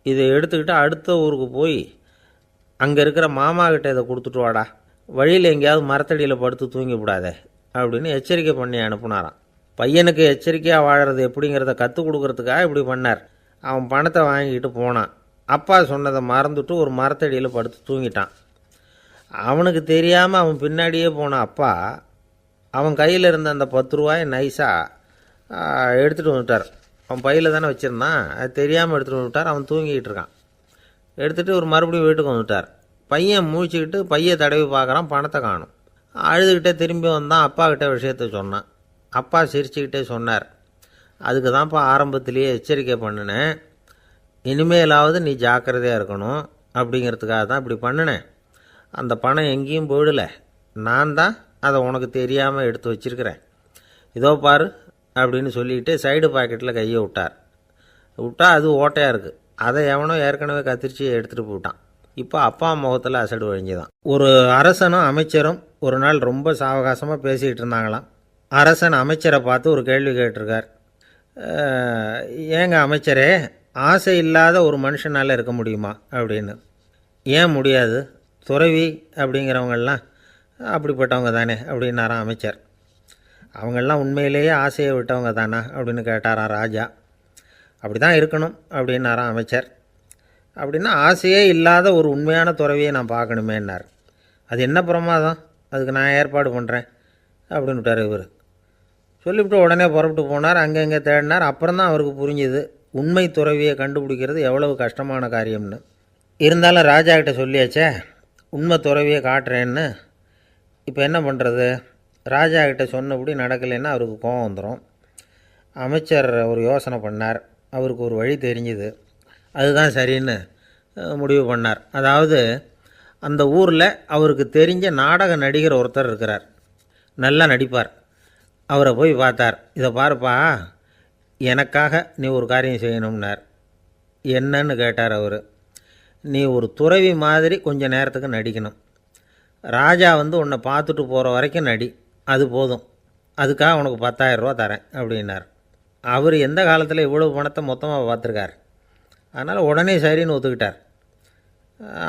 இதை எடுத்துக்கிட்டு அடுத்த ஊருக்கு போய் அங்கே இருக்கிற மாமா கிட்ட இதை கொடுத்துட்டு வாடா, வழியில் எங்கேயாவது மரத்தடியில் படுத்து தூங்கி விடாதே அப்படின்னு எச்சரிக்கை பண்ணி அனுப்புனாராம். பையனுக்கு எச்சரிக்கையாக வாழறது எப்படிங்கிறத கற்றுக் கொடுக்கறதுக்காக இப்படி பண்ணார். அவன் பணத்தை வாங்கிக்கிட்டு போனான். அப்பா சொன்னதை மறந்துட்டு ஒரு மரத்தடியில் படுத்து தூங்கிட்டான். அவனுக்கு தெரியாமல் அவன் பின்னாடியே போன அப்பா அவன் கையில் இருந்த அந்த 10 ரூபாயை நைஸாக எடுத்துகிட்டு வந்துட்டார். அவன் பையில் தானே வச்சுருந்தான், அது தெரியாமல் எடுத்துகிட்டு வந்துட்டார். அவன் தூங்கிக்கிட்டு இருக்கான். எடுத்துகிட்டு ஒரு மறுபடியும் வீட்டுக்கு வந்துட்டார். பையன் முழிச்சுக்கிட்டு பையை தடவி பார்க்குறான், பணத்தை காணும். அழுதுகிட்டே திரும்பி வந்தான். அப்பா கிட்ட விஷயத்த சொன்னான். அப்பா சிரிச்சுக்கிட்டே சொன்னார், அதுக்கு தான்ப்பா ஆரம்பத்திலேயே எச்சரிக்கை பண்ணினேன், இனிமேலாவது நீ ஜாக்கிரதையாக இருக்கணும் அப்படிங்கிறதுக்காக தான் இப்படி பண்ணினேன். அந்த பணம் எங்கேயும் போயிடலை, நான் தான் அதை உனக்கு தெரியாமல் எடுத்து வச்சிருக்கிறேன். இதோ பாரு அப்படின்னு சொல்லிட்டு சைடு பாக்கெட்டில் கையை விட்டா அது ஓட்டையாக இருக்குது. அதை எவனோ ஏற்கனவே கத்திரிச்சு எடுத்துகிட்டு போயிட்டான். இப்போ அப்பா முகத்தில் அசடு வழிஞ்சுதான். ஒரு அரசனும் அமைச்சரும் ஒரு நாள் ரொம்ப சாவகாசமாக பேசிக்கிட்டு இருந்தாங்களாம். அரசன் அமைச்சரை பார்த்து ஒரு கேள்வி கேட்டிருக்கார். ஏங்க அமைச்சரே, ஆசை இல்லாத ஒரு மனுஷனால் இருக்க முடியுமா அப்படின்னு. ஏன் முடியாது, துறவி அப்படிங்கிறவங்கெல்லாம் அப்படிப்பட்டவங்க தானே அப்படின்னாராம் அமைச்சர். அவங்கெல்லாம் உண்மையிலேயே ஆசையை விட்டவங்க தானா அப்படின்னு கேட்டாராம் ராஜா. அப்படி தான் இருக்கணும் அப்படின்னாராம் அமைச்சர். அப்படின்னா ஆசையே இல்லாத ஒரு உண்மையான துறவியை நான் பார்க்கணுமேன்னார். அது என்ன பிரமாதம், அதுக்கு நான் ஏற்பாடு பண்ணுறேன் அப்படின்னு விட்டார் இவர். சொல்லிவிட்டு உடனே புறப்பட்டு போனார். அங்கங்கே தேடினார். அப்புறம் தான் அவருக்கு புரிஞ்சுது உண்மை துறவியை கண்டுபிடிக்கிறது எவ்வளவு கஷ்டமான காரியம்னு. இருந்தாலும் ராஜா கிட்ட சொல்லியாச்சே உண்மை துறவியை காட்டுறேன்னு. இப்போ என்ன பண்ணுறது? ராஜா கிட்ட சொன்னபடி நடக்கலைன்னா அவருக்கு கோபம் வந்துடும். அமைச்சர் ஒரு யோசனை பண்ணார். அவருக்கு ஒரு வழி தெரிஞ்சுது. அதுதான் சரின்னு முடிவு பண்ணார். அதாவது அந்த ஊரில் அவருக்கு தெரிஞ்ச நாடக நடிகர் ஒருத்தர் இருக்கிறார், நல்லா நடிப்பார். அவரை போய் பார்த்தார். இதை பாருப்பா, எனக்காக நீ ஒரு காரியம் செய்யணும்னார். என்னன்னு கேட்டார் அவர். நீ ஒரு துறவி மாதிரி கொஞ்சம் நேரத்துக்கு நடிக்கணும். ராஜா வந்து உன்னை பார்த்துட்டு போகிற வரைக்கும் நடி, அது போதும். அதுக்காக உனக்கு 10,000 ரூபா தரேன் அப்படின்னார். அவர் எந்த காலத்தில் இவ்வளவு பணத்தை மொத்தமாக பார்த்துருக்கார். அதனால் உடனே சரின்னு ஒத்துக்கிட்டார்.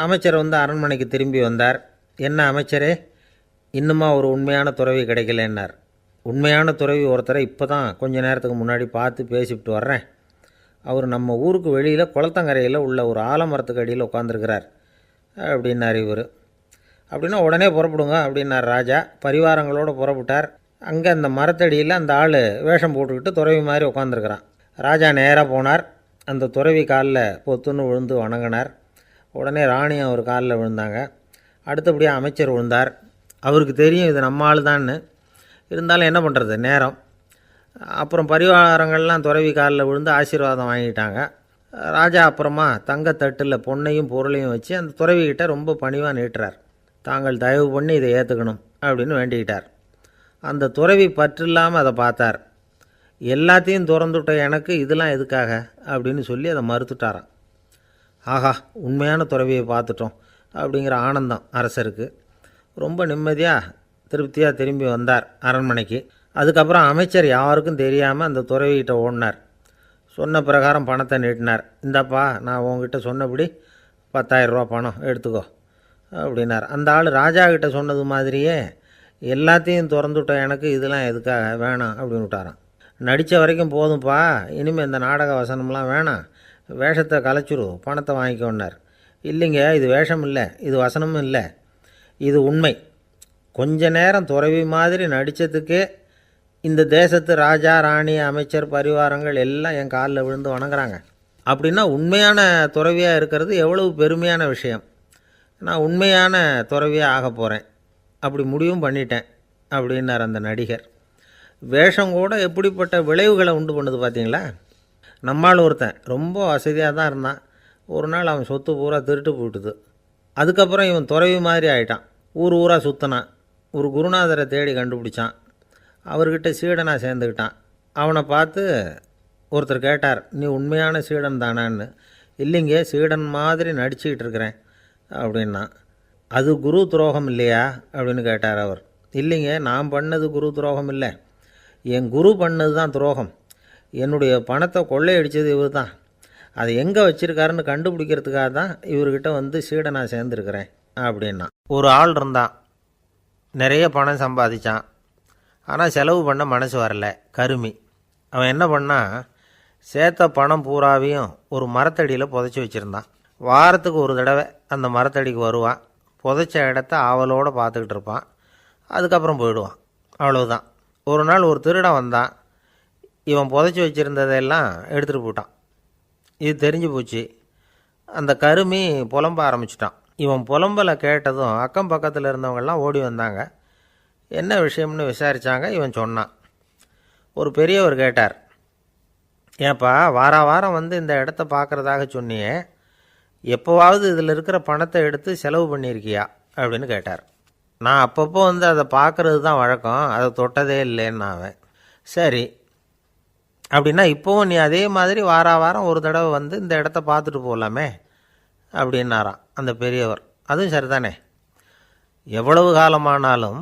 அமைச்சர் வந்து அரண்மனைக்கு திரும்பி வந்தார். என்ன அமைச்சரே, இன்னுமா ஒரு உண்மையான துறவி கிடைக்கலன்னார். உண்மையான துறவி ஒருத்தரை இப்போ தான் கொஞ்ச நேரத்துக்கு முன்னாடி பார்த்து பேசிவிட்டு வர்றேன். அவர் நம்ம ஊருக்கு வெளியில் குளத்தங்கரையில் உள்ள ஒரு ஆலமரத்துக்கு அடியில் உட்காந்துருக்கிறார் அப்படின்னார் இவர். அப்படின்னா உடனே புறப்படுங்க அப்படின்னார் ராஜா. பரிவாரங்களோடு புறப்பட்டார். அங்கே அந்த மரத்தடியில் அந்த ஆள் வேஷம் போட்டுக்கிட்டு துறவி மாதிரி உட்காந்துருக்கிறான். ராஜா நேராக போனார். அந்த துறவி காலில் பொத்துன்னு விழுந்து வணங்கினார். உடனே ராணியும் அவர் காலில் விழுந்தாங்க. அடுத்தபடியாக அமைச்சர் விழுந்தார். அவருக்கு தெரியும் இது நம்ம ஆள் தான்னு. இருந்தாலும் என்ன பண்ணுறது, நேரம். அப்புறம் பரிவாரங்கள்லாம் துறவி காலில் விழுந்து ஆசீர்வாதம் வாங்கிட்டாங்க. ராஜா அப்புறமா தங்கத்தட்டில் பொன்னையும் பொருளையும் வச்சு அந்த துறவிக்கிட்ட ரொம்ப பணிவாக நீட்டுறார். தாங்கள் தயவு பண்ணி இதை ஏற்றுக்கணும் அப்படின்னு வேண்டிக்கிட்டார். அந்த துறவி பற்றில்லாமல் அதை பார்த்தார். எல்லாத்தையும் திறந்துவிட்ட எனக்கு இதெல்லாம் எதுக்காக அப்படின்னு சொல்லி அதை மறுத்துட்டாராம். ஆஹா, உண்மையான துறவியை பார்த்துட்டோம் அப்படிங்கிற ஆனந்தம் அரசருக்கு. ரொம்ப நிம்மதியாக திருப்தியாக திரும்பி வந்தார் அரண்மனைக்கு. அதுக்கப்புறம் அமைச்சர் யாருக்கும் தெரியாமல் அந்த துறவிகிட்ட ஓடினார். சொன்ன பிரகாரம் பணத்தை நீட்டினார். இந்தாப்பா, நான் உங்ககிட்ட சொன்னபடி 10,000 ரூபா பணம் எடுத்துக்கோ அப்படின்னார். அந்த ஆள் ராஜா கிட்ட சொன்னது மாதிரியே எல்லாத்தையும் திறந்துவிட்ட எனக்கு இதெல்லாம் எதுக்காக வேணாம் அப்படின்னு விட்டாராம். நடித்த வரைக்கும் போதும்ப்பா, இனிமேல் இந்த நாடக வசனம்லாம் வேணாம், வேஷத்தை கலைச்சிரு, பணத்தை வாங்கிக்கோன்னார். இல்லைங்க, இது வேஷம் இல்லை, இது வசனமும் இல்லை, இது உண்மை. கொஞ்ச நேரம் துறவி மாதிரி நடித்ததுக்கே இந்த தேசத்து ராஜா, ராணி, அமைச்சர், பரிவாரங்கள் எல்லாம் என் காலில் விழுந்து வணங்குறாங்க. அப்படின்னா உண்மையான துறவியாக இருக்கிறது எவ்வளவு பெருமையான விஷயம். நான் உண்மையான துறவியாக ஆக போகிறேன், அப்படி முடிவும் பண்ணிட்டேன் அப்படின்னார் அந்த நடிகர். வேஷம் கூட எப்படிப்பட்ட விளைவுகளை உண்டு பண்ணுது பார்த்தீங்களா. நம்மால் ஒருத்தன் ரொம்ப வசதியாக தான் இருந்தான். ஒரு நாள் அவன் சொத்து பூரா திருட்டு போயிட்டுது. அதுக்கப்புறம் இவன் துறவி மாதிரி ஆகிட்டான். ஊர் ஊராக சுற்றினான். ஒரு குருநாதரை தேடி கண்டுபிடிச்சான். அவர்கிட்ட சீடனாக சேர்ந்துக்கிட்டான். அவனை பார்த்து ஒருத்தர் கேட்டார், நீ உண்மையான சீடன் தானான்னு. இல்லைங்க, சீடன் மாதிரி நடிச்சுக்கிட்டு இருக்கிறேன் அப்படின்னா. அது குரு துரோகம் இல்லையா அப்படின்னு கேட்டார் அவர். இல்லைங்க, நான் பண்ணது குரு துரோகம் இல்லை, என் குரு பண்ணது தான் துரோகம். என்னுடைய பணத்தை கொள்ளையடித்தது இவர் தான். அதை எங்கே வச்சுருக்காருன்னு கண்டுபிடிக்கிறதுக்காக தான் இவர்கிட்ட வந்து சீடனாக சேர்ந்துருக்கிறேன் அப்படின்னா. ஒரு ஆள் இருந்தான், நிறைய பணம் சம்பாதிச்சான். ஆனால் செலவு பண்ண மனசு வரல, கருமி. அவன் என்ன பண்ணான், சேர்த்த பணம் பூராவையும் ஒரு மரத்தடியில் புதைச்சி வச்சுருந்தான். வாரத்துக்கு ஒரு தடவை அந்த மரத்தடிக்கு வருவான், புதைச்ச இடத்த ஆவலோடு பார்த்துக்கிட்டு இருப்பான், அதுக்கப்புறம் போயிடுவான். அவ்வளவுதான். ஒரு நாள் ஒரு திருடன் வந்தான், இவன் புதைச்சி வச்சுருந்ததெல்லாம் எடுத்துகிட்டு போயிட்டான். இது தெரிஞ்சு போச்சு. அந்த கருமி புலம்ப ஆரம்பிச்சிட்டான். இவன் புலம்பலை கேட்டதும் அக்கம் பக்கத்தில் இருந்தவங்கெல்லாம் ஓடி வந்தாங்க. என்ன விஷயம்னு விசாரித்தாங்க. இவன் சொன்னான். ஒரு பெரியவர் கேட்டார், ஏன்ப்பா வாரம் வந்து இந்த இடத்த பார்க்குறதாக சொன்னியே, எப்போவாவது இதில் இருக்கிற பணத்தை எடுத்து செலவு பண்ணியிருக்கியா அப்படின்னு கேட்டார். நான் அப்பப்போ வந்து அதை பார்க்குறது தான் வழக்கம், அதை தொட்டதே இல்லைன்னு அவன். சரி, அப்படின்னா இப்போவும் நீ அதே மாதிரி வாரம் ஒரு தடவை வந்து இந்த இடத்த பார்த்துட்டு போகலாமே அப்படின்னாராம் அந்த பெரியவர். அதுவும் சரிதானே, எவ்வளவு காலமானாலும்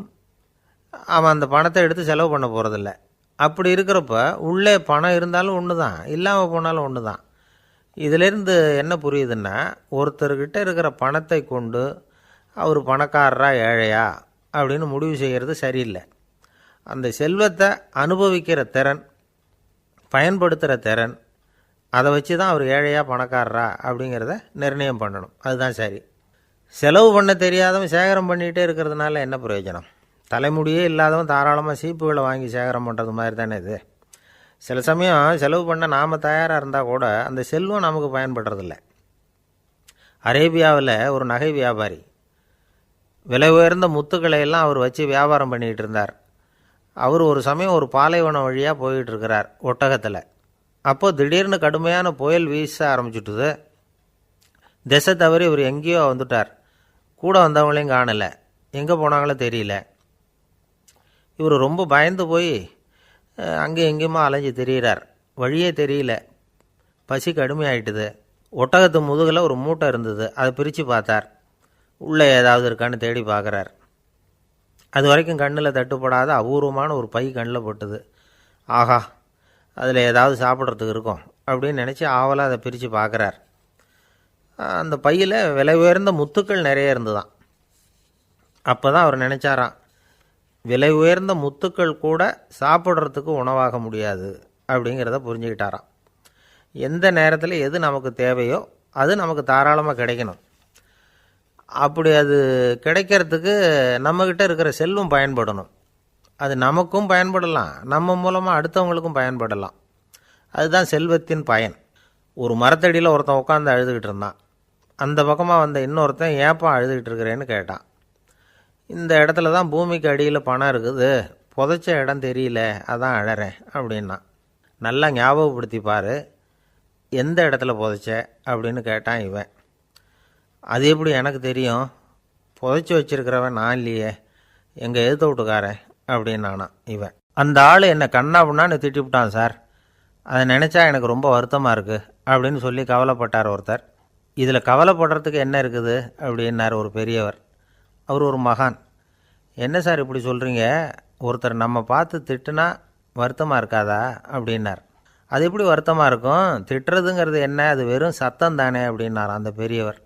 அவன் அந்த பணத்தை எடுத்து செலவு பண்ண போகிறதில்ல. அப்படி இருக்கிறப்ப உள்ளே பணம் இருந்தாலும் ஒன்று தான், இல்லாமல் போனாலும் ஒன்று தான். இதிலேருந்து என்ன புரியுதுன்னா, ஒருத்தர்கிட்ட இருக்கிற பணத்தை கொண்டு அவர் பணக்காரரா ஏழையா அப்படின்னு முடிவு செய்கிறது சரியில்லை. அந்த செல்வத்தை அனுபவிக்கிற திறன், பயன்படுத்துகிற திறன், அதை வச்சு தான் அவர் ஏழையா பணக்காரரா அப்படிங்கிறத நிர்ணயம் பண்ணணும். அதுதான் சரி. செலவு பண்ண தெரியாதவன் சேகரம் பண்ணிகிட்டே இருக்கிறதுனால என்ன பிரயோஜனம்? தலைமுடியே இல்லாதவன் தாராளமாக சீப்புகளை வாங்கி சேகரம் பண்ணுறது மாதிரி தானே இது. சில சமயம் செலவு பண்ண நாம் தயாராக இருந்தால் கூட அந்த செல்வம் நமக்கு பயன்படுறதில்ல. அரேபியாவில் ஒரு நகை வியாபாரி விலை உயர்ந்த முத்துக்களை எல்லாம் அவர் வச்சு வியாபாரம் பண்ணிகிட்டு இருந்தார். அவர் ஒரு சமயம் ஒரு பாலைவனம் வழியாக போயிட்டு இருக்கிறார் ஒட்டகத்தில். அப்போது திடீர்னு கடுமையான புயல் வீச ஆரம்பிச்சுட்டுது. திசை தவறி இவர் எங்கேயோ வந்துட்டார். கூட வந்தவங்களையும் காணலை, எங்கே போனாங்களோ தெரியல. இவர் ரொம்ப பயந்து போய் அங்கே எங்கேயுமா அலைஞ்சு திரியிறார். வழியே தெரியல, பசி கடுமையாயிட்டுது. ஒட்டகத்து முதுகில் ஒரு மூட்டை இருந்தது, அதை பிரித்து பார்த்தார். உள்ளே ஏதாவது இருக்கான்னு தேடி பார்க்குறார். அது வரைக்கும் கண்ணில் தட்டுப்படாத அபூர்வமான ஒரு பை கண்ணில் பட்டுது. ஆஹா, அதில் ஏதாவது சாப்பிட்றதுக்கு இருக்கும் அப்படின்னு நினச்சி ஆவலாக அதை பிரித்து பார்க்குறார். அந்த பையில் விலை உயர்ந்த முத்துக்கள் நிறைய இருந்துதான். அப்போ தான் அவர் நினச்சாராம், விலை உயர்ந்த முத்துக்கள் கூட சாப்பிட்றதுக்கு உணவாக முடியாது அப்படிங்கிறத புரிஞ்சுக்கிட்டாராம். எந்த நேரத்தில் எது நமக்கு தேவையோ அது நமக்கு தாராளமாக கிடைக்கணும். அப்படி அது கிடைக்கிறதுக்கு நம்மக்கிட்ட இருக்கிற செல்வம் பயன்படணும். அது நமக்கும் பயன்படலாம், நம்ம மூலமாக அடுத்தவங்களுக்கும் பயன்படலாம். அதுதான் செல்வத்தின் பயன். ஒரு மரத்தடியில் ஒருத்தன் உட்காந்து அழுதுகிட்டு இருந்தான். அந்த பக்கமாக வந்த இன்னொருத்தன் ஏப்பா அழுதுகிட்டு இருக்கிறேன்னு கேட்டான். இந்த இடத்துல தான் பூமிக்கு அடியில் பணம் இருக்குது, புதைச்ச இடம் தெரியல, அதான் அழறேன் அப்படின்னா. நல்லா ஞாபகப்படுத்தி பாரு, எந்த இடத்துல புதைச்ச அப்படின்னு கேட்டான் இவன். அது எப்படி எனக்கு தெரியும், புதைச்சி வச்சிருக்கிறவன் நான் இல்லையே, எங்கள் எதிர்த்த வீட்டுக்காரன் அப்படின்னானா இவன். அந்த ஆள் என்னை கண்ணாப்புண்ணான்னு திட்டிவிட்டான் சார், அதை நினச்சா எனக்கு ரொம்ப வருத்தமாக இருக்குது அப்படின்னு சொல்லி கவலைப்பட்டார் ஒருத்தர். இதில் கவலைப்படுறதுக்கு என்ன இருக்குது அப்படின்னார் ஒரு பெரியவர். அவர் ஒரு மகான். என்ன சார் இப்படி சொல்கிறீங்க, ஒருத்தர் நம்ம பார்த்து திட்டுனா வருத்தமாக இருக்காதா அப்படின்னார். அது எப்படி வருத்தமாக இருக்கும், திட்டுறதுங்கிறது என்ன, அது வெறும் சத்தம் தானே அப்படின்னார் அந்த பெரியவர்.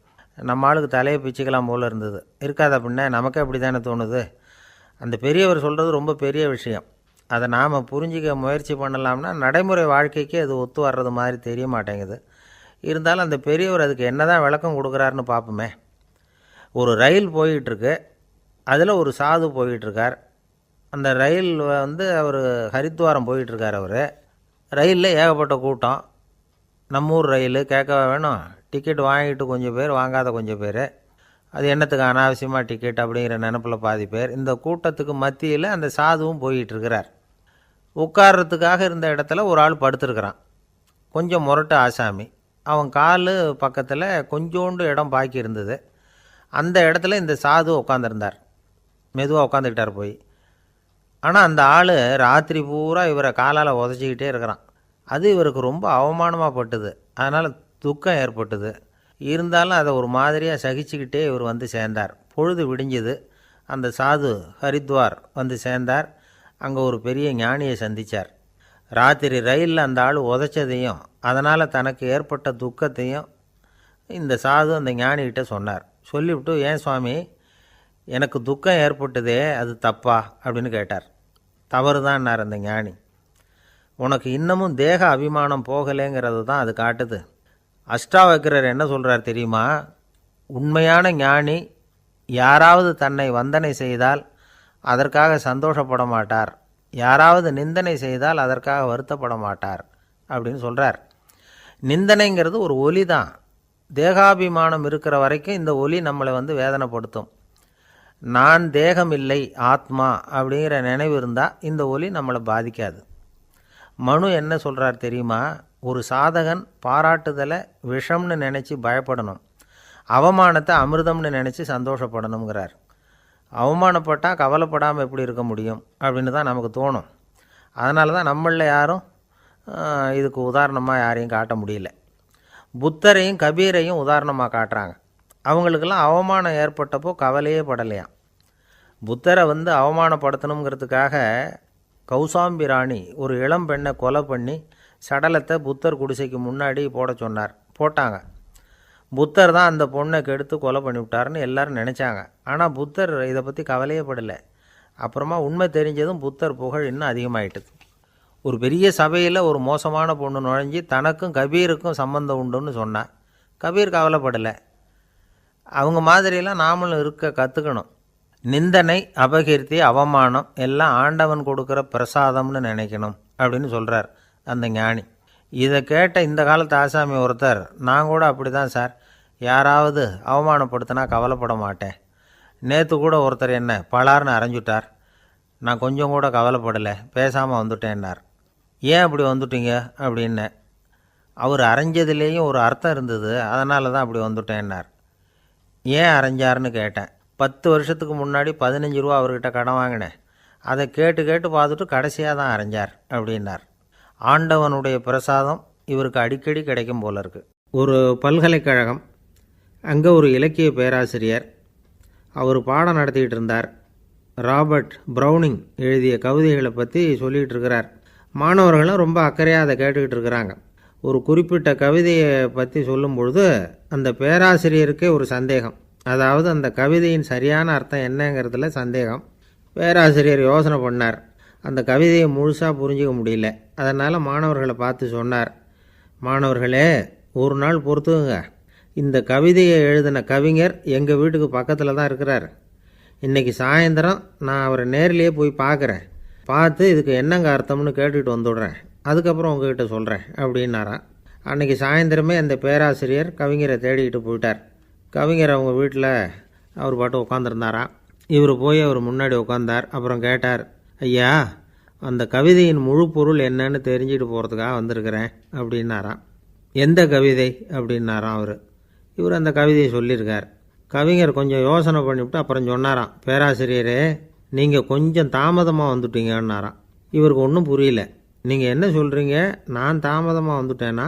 நம்ம ஆளுக்கு தலையை பிச்சுக்கலாம் போல் இருந்தது. இருக்காது அப்படின்னா நமக்கே அப்படி தானே தோணுது. அந்த பெரியவர் சொல்கிறது ரொம்ப பெரிய விஷயம். அதை நாம் புரிஞ்சிக்க முயற்சி பண்ணலாம்னா நடைமுறை வாழ்க்கைக்கு அது ஒத்து வர்றது மாதிரி தெரிய மாட்டேங்குது. இருந்தாலும் அந்த பெரியவர் அதுக்கு என்ன தான் விளக்கம் கொடுக்குறாருன்னு பார்ப்போமே. ஒரு ரயில் போயிட்டுருக்கு, அதில் ஒரு சாது போயிட்டுருக்கார். அந்த ரயில் வந்து அவர் ஹரித்வாரம் போயிட்டுருக்கார். அவர் ரயிலில் ஏகப்பட்ட கூட்டம். நம்ம ஊர் ரயில் கேட்க வேணும், டிக்கெட் வாங்கிட்டு கொஞ்சம் பேர், வாங்காத கொஞ்சம் பேர். அது என்னத்துக்கு அனாவசியமாக டிக்கெட் அப்படிங்கிற நினப்பில் பாதி பேர். இந்த கூட்டத்துக்கு மத்தியில் அந்த சாதுவும் போயிட்டுருக்கிறார். உட்கார்றதுக்காக இருந்த இடத்துல ஒரு ஆள் படுத்துருக்கிறான், கொஞ்சம் முரட்டு ஆசாமி. அவன் கால் பக்கத்தில் கொஞ்சோண்டு இடம் பாக்கி இருந்தது. அந்த இடத்துல இந்த சாது உட்காந்துருந்தார். மெதுவாக உட்காந்துக்கிட்டார் போய். ஆனால் அந்த ஆள் ராத்திரி பூரா இவரை காலால் உதச்சிக்கிட்டே இருக்கிறான். அது இவருக்கு ரொம்ப அவமானமாக பட்டுது. அதனால் துக்கம் ஏற்பட்டுது. இருந்தாலும் அதை ஒரு மாதிரியாக சகிச்சுக்கிட்டே இவர் வந்து சேர்ந்தார். பொழுது விடிஞ்சுது. அந்த சாது ஹரித்வார் வந்து சேர்ந்தார். அங்கே ஒரு பெரிய ஞானியை சந்தித்தார். ராத்திரி ரயிலில் அந்த ஆள் உதைச்சதையும் அதனால் தனக்கு ஏற்பட்ட துக்கத்தையும் இந்த சாது அந்த ஞானிகிட்ட சொன்னார். சொல்லிவிட்டு, ஏன் சுவாமி, எனக்கு துக்கம் ஏற்பட்டதே அது தப்பா அப்படின்னு கேட்டார். தவறு தான்னார் அந்த ஞானி. உனக்கு இன்னமும் தேக அபிமானம் போகலைங்கிறது தான் அது காட்டுது. அஷ்டாவக்கிரர் என்ன சொல்கிறார் தெரியுமா? உண்மையான ஞானி யாராவது தன்னை வந்தனை செய்தால் அதற்காக சந்தோஷப்பட மாட்டார், யாராவது நிந்தனை செய்தால் அதற்காக வருத்தப்பட மாட்டார் அப்படின்னு சொல்கிறார். நிந்தனைங்கிறது ஒரு ஒலி தான். தேகாபிமானம் இருக்கிற வரைக்கும் இந்த ஒலி நம்மளை வந்து வேதனைப்படுத்தும். நான் தேகம் இல்லை, ஆத்மா அப்படிங்கிற நினைவு இருந்தால் இந்த ஒலி நம்மளை பாதிக்காது. மனு என்ன சொல்கிறார் தெரியுமா? ஒரு சாதகன் பாராட்டுதலை விஷம்னு நினச்சி பயப்படணும், அவமானத்தை அமிர்தம்னு நினச்சி சந்தோஷப்படணுங்கிறார். அவமானப்பட்டால் கவலைப்படாமல் எப்படி இருக்க முடியும் அப்படின்னு தான் நமக்கு தோணும். அதனால தான் நம்மளில் யாரும் இதுக்கு உதாரணமாக யாரையும் காட்ட முடியல. புத்தரையும் கபீரையும் உதாரணமாக காட்டுறாங்க. அவங்களுக்கெல்லாம் அவமானம் ஏற்பட்டப்போ கவலையே படலையாம். புத்தரை வந்து அவமானப்படுத்தணுங்கிறதுக்காக கௌசாம்பி ராணி ஒரு இளம் பெண்ணை கொலை பண்ணி சடலத்தை புத்தர் குடிசைக்கு முன்னாடி போட சொன்னார். போட்டாங்க. புத்தர் தான் அந்த பொண்ணை கெடுத்து கொலை பண்ணிவிட்டார்னு எல்லாரும் நினச்சாங்க. ஆனால் புத்தர் இதை பற்றி கவலையே படலை. அப்புறமா உண்மை தெரிஞ்சதும் புத்தர் புகழ் இன்னும் அதிகமாகிட்டுது. ஒரு பெரிய சபையில் ஒரு மோசமான பொண்ணு நுழைஞ்சி தனக்கும் கபீருக்கும் சம்பந்தம் உண்டுன்னு சொன்னான். கபீர் கவலைப்படலை. அவங்க மாதிரியெல்லாம் நாமளும் இருக்க கற்றுக்கணும். நிந்தனை, அபகீர்த்தி, அவமானம் எல்லாம் ஆண்டவன் கொடுக்குற பிரசாதம்னு நினைக்கணும் அப்படின்னு சொல்கிறார் அந்த ஞானி. இதை கேட்ட இந்த காலத்து ஆசாமி ஒருத்தர், நான் கூட அப்படி தான் சார், யாராவது அவமானப்படுத்தினா கவலைப்பட மாட்டேன். நேற்று கூட ஒருத்தர் என்ன பலார்னு அரைஞ்சுட்டார், நான் கொஞ்சம் கூட கவலைப்படலை, பேசாமல் வந்துட்டேன்னார். ஏன் அப்படி வந்துட்டீங்க அப்படின்னு. அவர் அரைஞ்சதுலேயும் ஒரு அர்த்தம் இருந்தது, அதனால தான் அப்படி வந்துட்டேன்னார். ஏன் அரைஞ்சார்னு கேட்டேன். 10 வருஷத்துக்கு முன்னாடி 15 ரூபா அவர்கிட்ட கடன் வாங்கினேன், அதை கேட்டு கேட்டு பார்த்துட்டு கடைசியாக தான் அரைஞ்சார் அப்படின்னார். ஆண்டவனுடைய பிரசாதம் இவருக்கு அடிக்கடி கிடைக்கும் போல இருக்குது. ஒரு பல்கலைக்கழகம், அங்கே ஒரு இலக்கிய பேராசிரியர், அவர் பாடம் நடத்திக்கிட்டு இருந்தார். ராபர்ட் ப்ரௌனிங் எழுதிய கவிதைகளை பற்றி சொல்லிகிட்டு இருக்கிறார். மாணவர்களும் ரொம்ப அக்கறையாக அதை கேட்டுக்கிட்டு இருக்கிறாங்க. ஒரு குறிப்பிட்ட கவிதையை பற்றி சொல்லும் பொழுது அந்த பேராசிரியருக்கே ஒரு சந்தேகம். அதாவது அந்த கவிதையின் சரியான அர்த்தம் என்னங்கிறதுல சந்தேகம். பேராசிரியர் யோசனை பண்ணார். அந்த கவிதையை முழுசாக புரிஞ்சிக்க முடியல. அதனால் மாணவர்களை பார்த்து சொன்னார், மாணவர்களே, ஒரு நாள் பொறுத்துக்குங்க. இந்த கவிதையை எழுதின கவிஞர் எங்கள் வீட்டுக்கு பக்கத்தில் தான் இருக்கிறார். இன்றைக்கி சாயந்தரம் நான் அவரை நேரிலேயே போய் பார்க்குறேன். பார்த்து இதுக்கு என்னங்க அர்த்தம்னு கேட்டுக்கிட்டு வந்துடுறேன். அதுக்கப்புறம் உங்ககிட்ட சொல்கிறேன் அப்படின்னாராம். அன்றைக்கி சாயந்தரமே அந்த பேராசிரியர் கவிஞரை தேடிக்கிட்டு போயிட்டார். கவிஞர் அவங்க வீட்டில் அவர் பாட்டு உட்காந்துருந்தாராம். இவர் போய் அவர் முன்னாடி உட்காந்தார். அப்புறம் கேட்டார், ஐயா, அந்த கவிதையின் முழு பொருள் என்னன்னு தெரிஞ்சுட்டு போகிறதுக்காக வந்திருக்கிறேன் அப்படின்னாராம். எந்த கவிதை அப்படின்னாராம் அவர். இவர் அந்த கவிதையை சொல்லியிருக்கார். கவிஞர் கொஞ்சம் யோசனை பண்ணிவிட்டு அப்புறம் சொன்னாராம், பேராசிரியரே, நீங்கள் கொஞ்சம் தாமதமாக வந்துட்டீங்கன்னாராம். இவருக்கு ஒன்றும் புரியல. நீங்கள் என்ன சொல்கிறீங்க? நான் தாமதமாக வந்துட்டேன்னா?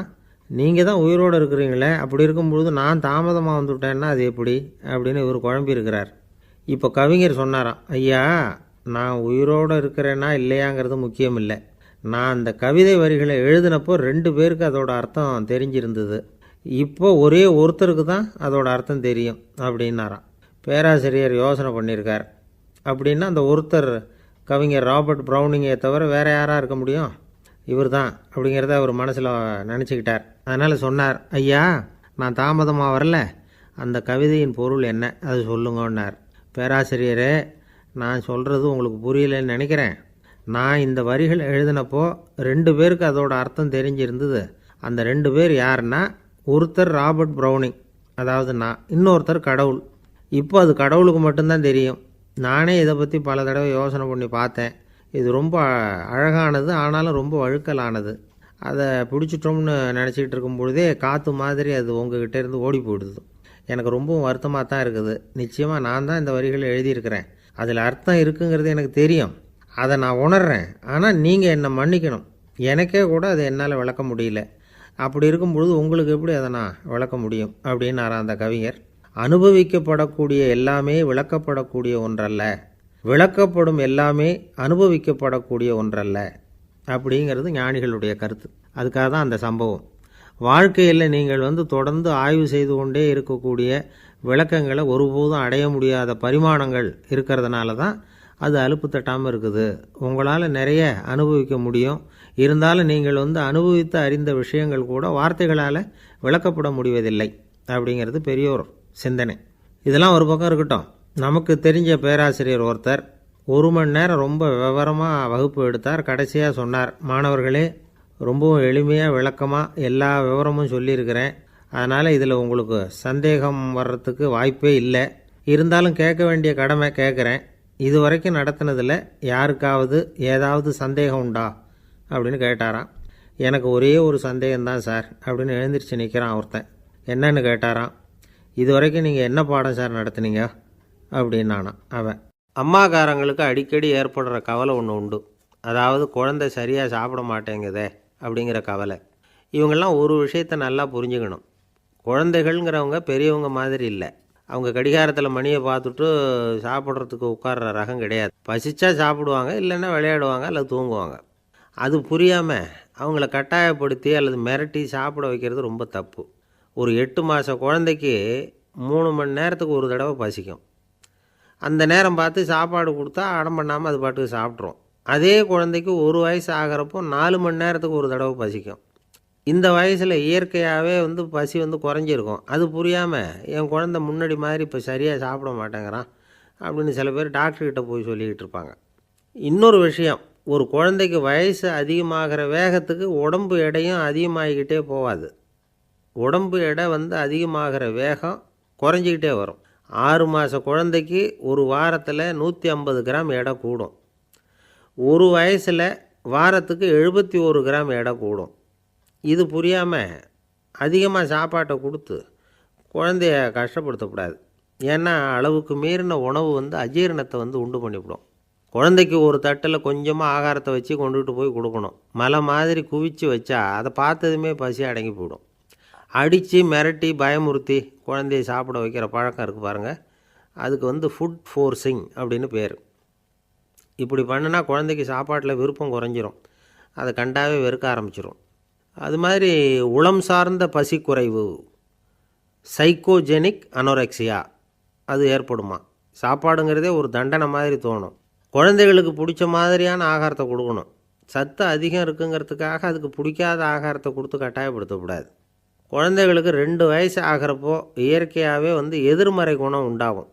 நீங்கள் தான் உயிரோடு இருக்கிறீங்களே, அப்படி இருக்கும்பொழுது நான் தாமதமாக வந்துவிட்டேன்னா அது எப்படி அப்படின்னு இவர் குழம்பியிருக்கிறார். இப்போ கவிஞர் சொன்னாராம், ஐயா, நான் உயிரோடு இருக்கிறேன்னா இல்லையாங்கிறது முக்கியம் இல்லை. நான் அந்த கவிதை வரிகளை எழுதினப்போ 2 பேருக்கு அதோட அர்த்தம் தெரிஞ்சிருந்தது. இப்போ ஒரே ஒருத்தருக்கு தான் அதோட அர்த்தம் தெரியும் அப்படின்னாராம். பேராசிரியர் யோசனை பண்ணியிருக்கார். அப்படின்னா அந்த ஒருத்தர் கவிஞர் ராபர்ட் ப்ரௌனிங்கை தவிர வேறு யாராக இருக்க முடியும்? இவர் தான் அப்படிங்கிறத அவர் மனசில் நினச்சிக்கிட்டார். அதனால் சொன்னார், ஐயா, நான் தாமதமாக வரல, அந்த கவிதையின் பொருள் என்ன அது சொல்லுங்கன்னார். பேராசிரியரே, நான் சொல்கிறது உங்களுக்கு புரியலைன்னு நினைக்கிறேன். நான் இந்த வரிகள் எழுதினப்போ 2 பேருக்கு அதோட அர்த்தம் தெரிஞ்சிருந்தது. அந்த 2 பேர் யாருன்னா, ஒருத்தர் ராபர்ட் ப்ரௌனிங், அதாவது நான், இன்னொருத்தர் கடவுள். இப்போ அது கடவுளுக்கு மட்டும்தான் தெரியும். நானே இதை பற்றி பல தடவை யோசனை பண்ணி பார்த்தேன். இது ரொம்ப அழகானது, ஆனாலும் ரொம்ப வழுக்கலானது. அதை பிடிச்சிட்டோம்னு நினச்சிக்கிட்டு இருக்கும் பொழுதே காற்று மாதிரி அது உங்ககிட்ட இருந்து ஓடி போயிடுது. எனக்கு ரொம்பவும் வருத்தமாக தான் இருக்குது. நிச்சயமாக நான் தான் இந்த வரிகளை எழுதியிருக்கிறேன். அதில் அர்த்தம் இருக்குங்கிறது எனக்கு தெரியும். அதை நான் உணர்றேன். ஆனால் நீங்கள் என்னை மன்னிக்கணும். எனக்கே கூட அதை என்னால் விளக்க முடியல. அப்படி இருக்கும் பொழுது உங்களுக்கு எப்படி அதை நான் விளக்க முடியும் அப்படின்னாரா அந்த கவிஞர். அனுபவிக்கப்படக்கூடிய எல்லாமே விளக்கப்படக்கூடிய ஒன்றல்ல, விளக்கப்படும் எல்லாமே அனுபவிக்கப்படக்கூடிய ஒன்றல்ல அப்படிங்கிறது ஞானிகளுடைய கருத்து. அதுக்காக தான் அந்த சம்பவம். வாழ்க்கையில் நீங்கள் தொடர்ந்து ஆய்வு செய்து கொண்டே இருக்கக்கூடிய விளக்கங்களை ஒருபோதும் அடைய முடியாத பரிமாணங்கள் இருக்கிறதுனால தான் அது அலுப்பு தட்டாமல் இருக்குது. உங்களால் நிறைய அனுபவிக்க முடியும். இருந்தாலும் நீங்கள் அனுபவித்து அறிந்த விஷயங்கள் கூட வார்த்தைகளால் விளக்கப்பட முடிவதில்லை அப்படிங்கிறது பெரியோர் சிந்தனை. இதெல்லாம் ஒரு பக்கம் இருக்கட்டும். நமக்கு தெரிஞ்ச பேராசிரியர் ஒருத்தர் 1 மணி நேரம் ரொம்ப விவரமாக வகுப்பு எடுத்தார். கடைசியாக சொன்னார், மாணவர்களே, ரொம்பவும் எளிமையாக விளக்கமாக எல்லா விவரமும் சொல்லியிருக்கிறேன். அதனால் இதில் உங்களுக்கு சந்தேகம் வர்றதுக்கு வாய்ப்பே இல்லை. இருந்தாலும் கேட்க வேண்டிய கடமை கேட்குறேன். இது வரைக்கும் நடத்தினதில் யாருக்காவது ஏதாவது சந்தேகம் உண்டா அப்படின்னு கேட்டாராம். எனக்கு ஒரே ஒரு சந்தேகம்தான் சார் அப்படின்னு எழுந்திரிச்சு நிற்கிறான் ஒருத்தன். என்னன்னு கேட்டாராம். இது வரைக்கும் நீங்கள் என்ன பாடம் சார் நடத்துனீங்க அப்படின்னானா அவன். அம்மாக்காரங்களுக்கு அடிக்கடி ஏற்படுற கவலை ஒன்று உண்டு. அதாவது குழந்தை சரியாக சாப்பிட மாட்டேங்குதே அப்படிங்கிற கவலை. இவங்கெல்லாம் ஒரு விஷயத்தை நல்லா புரிஞ்சுக்கணும். குழந்தைகள்ங்கிறவங்க பெரியவங்க மாதிரி இல்லை. அவங்க கடிகாரத்தில் மணியை பார்த்துட்டு சாப்பிட்றதுக்கு உட்கார்ற ரகம் கிடையாது. பசிச்சா சாப்பிடுவாங்க, இல்லைன்னா விளையாடுவாங்க அல்லது தூங்குவாங்க. அது புரியாமல் அவங்கள கட்டாயப்படுத்தி அல்லது மிரட்டி சாப்பிட வைக்கிறது ரொம்ப தப்பு. ஒரு 8 மாத குழந்தைக்கு 3 மணி நேரத்துக்கு ஒரு தடவை பசிக்கும். அந்த நேரம் பார்த்து சாப்பாடு கொடுத்தா அடம் பண்ணாமல் அது பாட்டுக்கு சாப்பிட்றோம். அதே குழந்தைக்கு 1 வயசு ஆகிறப்போ 4 மணி நேரத்துக்கு ஒரு தடவை பசிக்கும். இந்த வயசில் இயற்கையாகவே பசி குறைஞ்சிருக்கும். அது புரியாமல் என் குழந்தை முன்னாடி மாதிரி இப்போ சரியாக சாப்பிட மாட்டேங்கிறான் அப்படின்னு சில பேர் டாக்டர்கிட்ட போய் சொல்லிக்கிட்டு இருப்பாங்க. இன்னொரு விஷயம், ஒரு குழந்தைக்கு வயசு அதிகமாகிற வேகத்துக்கு உடம்பு எடையும் அதிகமாகிக்கிட்டே போகாது. உடம்பு எடை அதிகமாகிற வேகம் குறைஞ்சிக்கிட்டே வரும். 6 மாத குழந்தைக்கு ஒரு வாரத்தில் 150 கிராம் எடை கூடும். ஒரு வயசில் வாரத்துக்கு 71 கிராம் எடை கூடும். இது புரியாமல் அதிகமாக சாப்பாட்டை கொடுத்து குழந்தைய கஷ்டப்படுத்தக்கூடாது. ஏன்னா அளவுக்கு மீறின உணவு அஜீரணத்தை உண்டு பண்ணிவிடும். குழந்தைக்கு ஒரு தட்டில் கொஞ்சமாக ஆகாரத்தை வச்சு கொண்டுகிட்டு போய் கொடுக்கணும். மலை மாதிரி குவிச்சு வச்சா அதை பார்த்ததுமே பசி அடங்கி போயிடும். அடித்து மிரட்டி பயமுறுத்தி குழந்தைய சாப்பிட வைக்கிற பழக்கம் இருக்குது பாருங்கள். அதுக்கு ஃபுட் ஃபோர்ஸிங் அப்படின்னு பேர். இப்படி பண்ணினா குழந்தைக்கு சாப்பாட்டில் விருப்பம் குறைஞ்சிரும். அதை கண்டாவே வெறுக்க ஆரம்பிச்சிடும். அது மாதிரி உளம் சார்ந்த பசி குறைவு, சைக்கோஜெனிக் அனோரெக்சியா, அது ஏற்படுமா. சாப்பாடுங்கிறதே ஒரு தண்டனை மாதிரி தோணும். குழந்தைகளுக்கு பிடிச்ச மாதிரியான ஆகாரத்தை கொடுக்கணும். சத்து அதிகம் இருக்குங்கிறதுக்காக அதுக்கு பிடிக்காத ஆகாரத்தை கொடுத்து கட்டாயப்படுத்தக்கூடாது. குழந்தைகளுக்கு 2 வயசு ஆகிறப்போ இயற்கையாகவே எதிர்மறை குணம் உண்டாகும்.